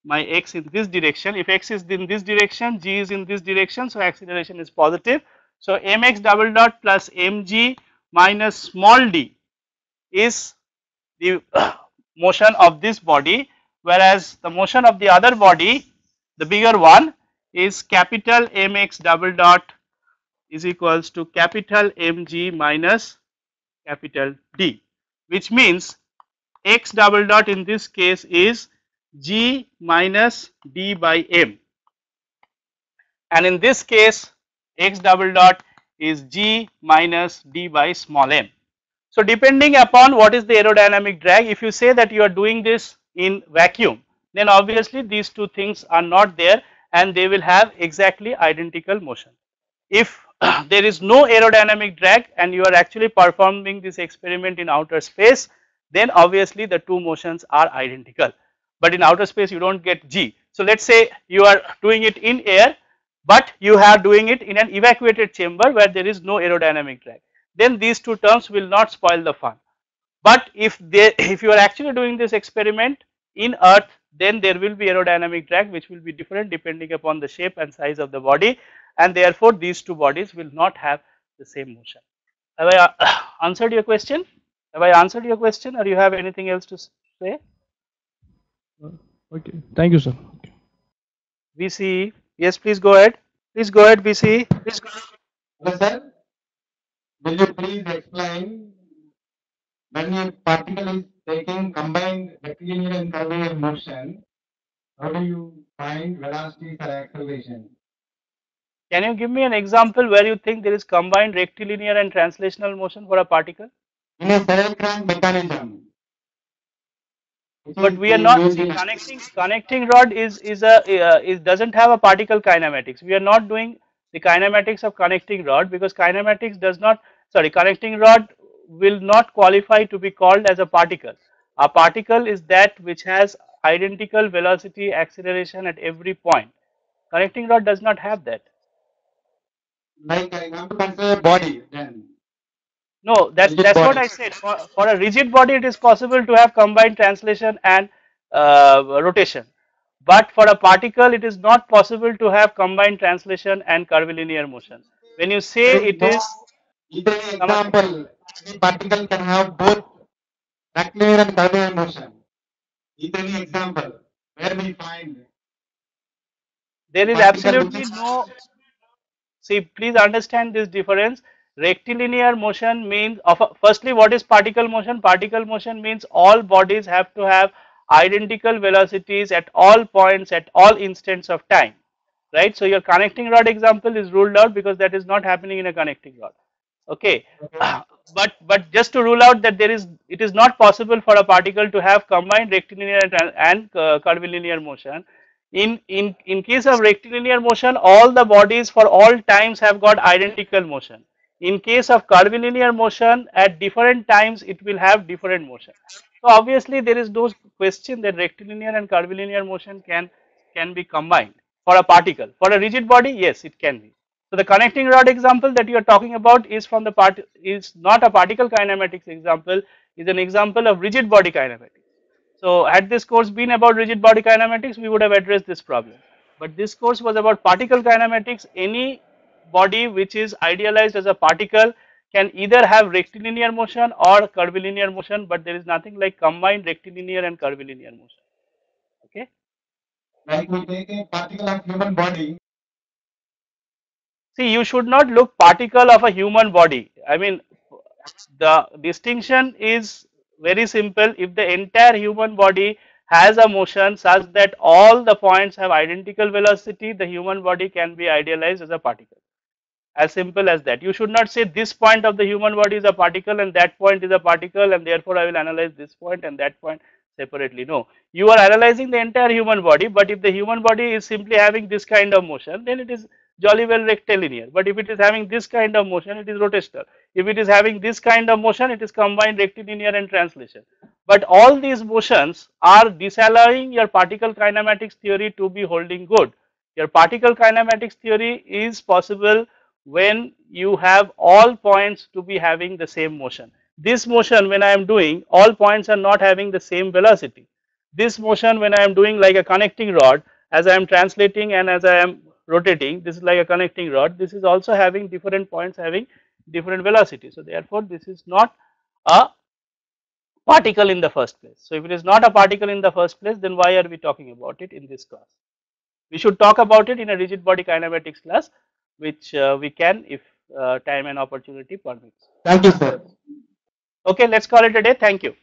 my x in this direction. If x is in this direction, g is in this direction, so acceleration is positive. So mx double dot plus mg minus small d is the motion of this body, whereas the motion of the other body, the bigger one, is capital mx double dot is equals to capital mg minus capital D, which means x double dot in this case is g minus d by m, and in this case x double dot is g minus d by small m. So depending upon what is the aerodynamic drag, if you say that you are doing this in vacuum, then obviously these two things are not there and they will have exactly identical motion. If there is no aerodynamic drag and you are actually performing this experiment in outer space, then obviously the two motions are identical, but in outer space you do not get g. So let us say you are doing it in air, but you are doing it in an evacuated chamber where there is no aerodynamic drag, then these two terms will not spoil the fun. But if you are actually doing this experiment in earth, then there will be aerodynamic drag which will be different depending upon the shape and size of the body, and therefore these two bodies will not have the same motion. Have I answered your question? Have I answered your question, or you have anything else to say? Okay, thank you, sir. Okay. VCE, yes, please go ahead. Please go ahead, VCE. Please go ahead. Hello, sir. Will you please explain when a particle is taking combined rectilinear and curvilinear motion, how do you find velocities or acceleration? Can you give me an example where you think there is combined rectilinear and translational motion for a particle? In a spiral crank mechanism. But we are not, see, connecting rod is doesn't have a particle kinematics. We are not doing the kinematics of connecting rod because kinematics does not, sorry, connecting rod will not qualify to be called as a particle. A particle is that which has identical velocity acceleration at every point. Connecting rod does not have that. Like I want to consider body then. No, that's what I said. For a rigid body, it is possible to have combined translation and rotation. But for a particle, it is not possible to have combined translation and curvilinear motion. When you say it is, Either example, any particle can have both rectilinear and curvilinear motion. Either any example where we find there is absolutely no. See, please understand this difference. Rectilinear motion means, firstly, what is particle motion? Particle motion means all bodies have to have identical velocities at all points at all instants of time, right? So your connecting rod example is ruled out because that is not happening in a connecting rod. Okay, but just to rule out that it is not possible for a particle to have combined rectilinear and curvilinear motion. In case of rectilinear motion, all the bodies for all times have got identical motion. In case of curvilinear motion, at different times it will have different motion. So obviously there is no question that rectilinear and curvilinear motion can be combined for a particle. For a rigid body, yes, it can be. So the connecting rod example that you are talking about is from the is not a particle kinematics example, is an example of rigid body kinematics. So had this course been about rigid body kinematics, we would have addressed this problem. But this course was about particle kinematics. Any body which is idealized as a particle can either have rectilinear motion or curvilinear motion, but there is nothing like combined rectilinear and curvilinear motion. Okay. like we take a particle of human body. See, you should not look particle of a human body. I mean, the distinction is very simple. If the entire human body has a motion such that all the points have identical velocity, the human body can be idealized as a particle. As simple as that. You should not say this point of the human body is a particle and that point is a particle and therefore I will analyze this point and that point separately. No, you are analyzing the entire human body, but if the human body is simply having this kind of motion, then it is jolly well rectilinear. But if it is having this kind of motion, it is rotational. If it is having this kind of motion, it is combined rectilinear and translation. But all these motions are disallowing your particle kinematics theory to be holding good. Your particle kinematics theory is possible when you have all points to be having the same motion. This motion when I am doing, all points are not having the same velocity. This motion when I am doing like a connecting rod, as I am translating and as I am rotating, this is like a connecting rod, this is also having different points having different velocity. So therefore this is not a particle in the first place. So if it is not a particle in the first place, then why are we talking about it in this class? We should talk about it in a rigid body kinematics class, which we can if time and opportunity permits. Thank you, sir. Okay, let's call it a day. Thank you.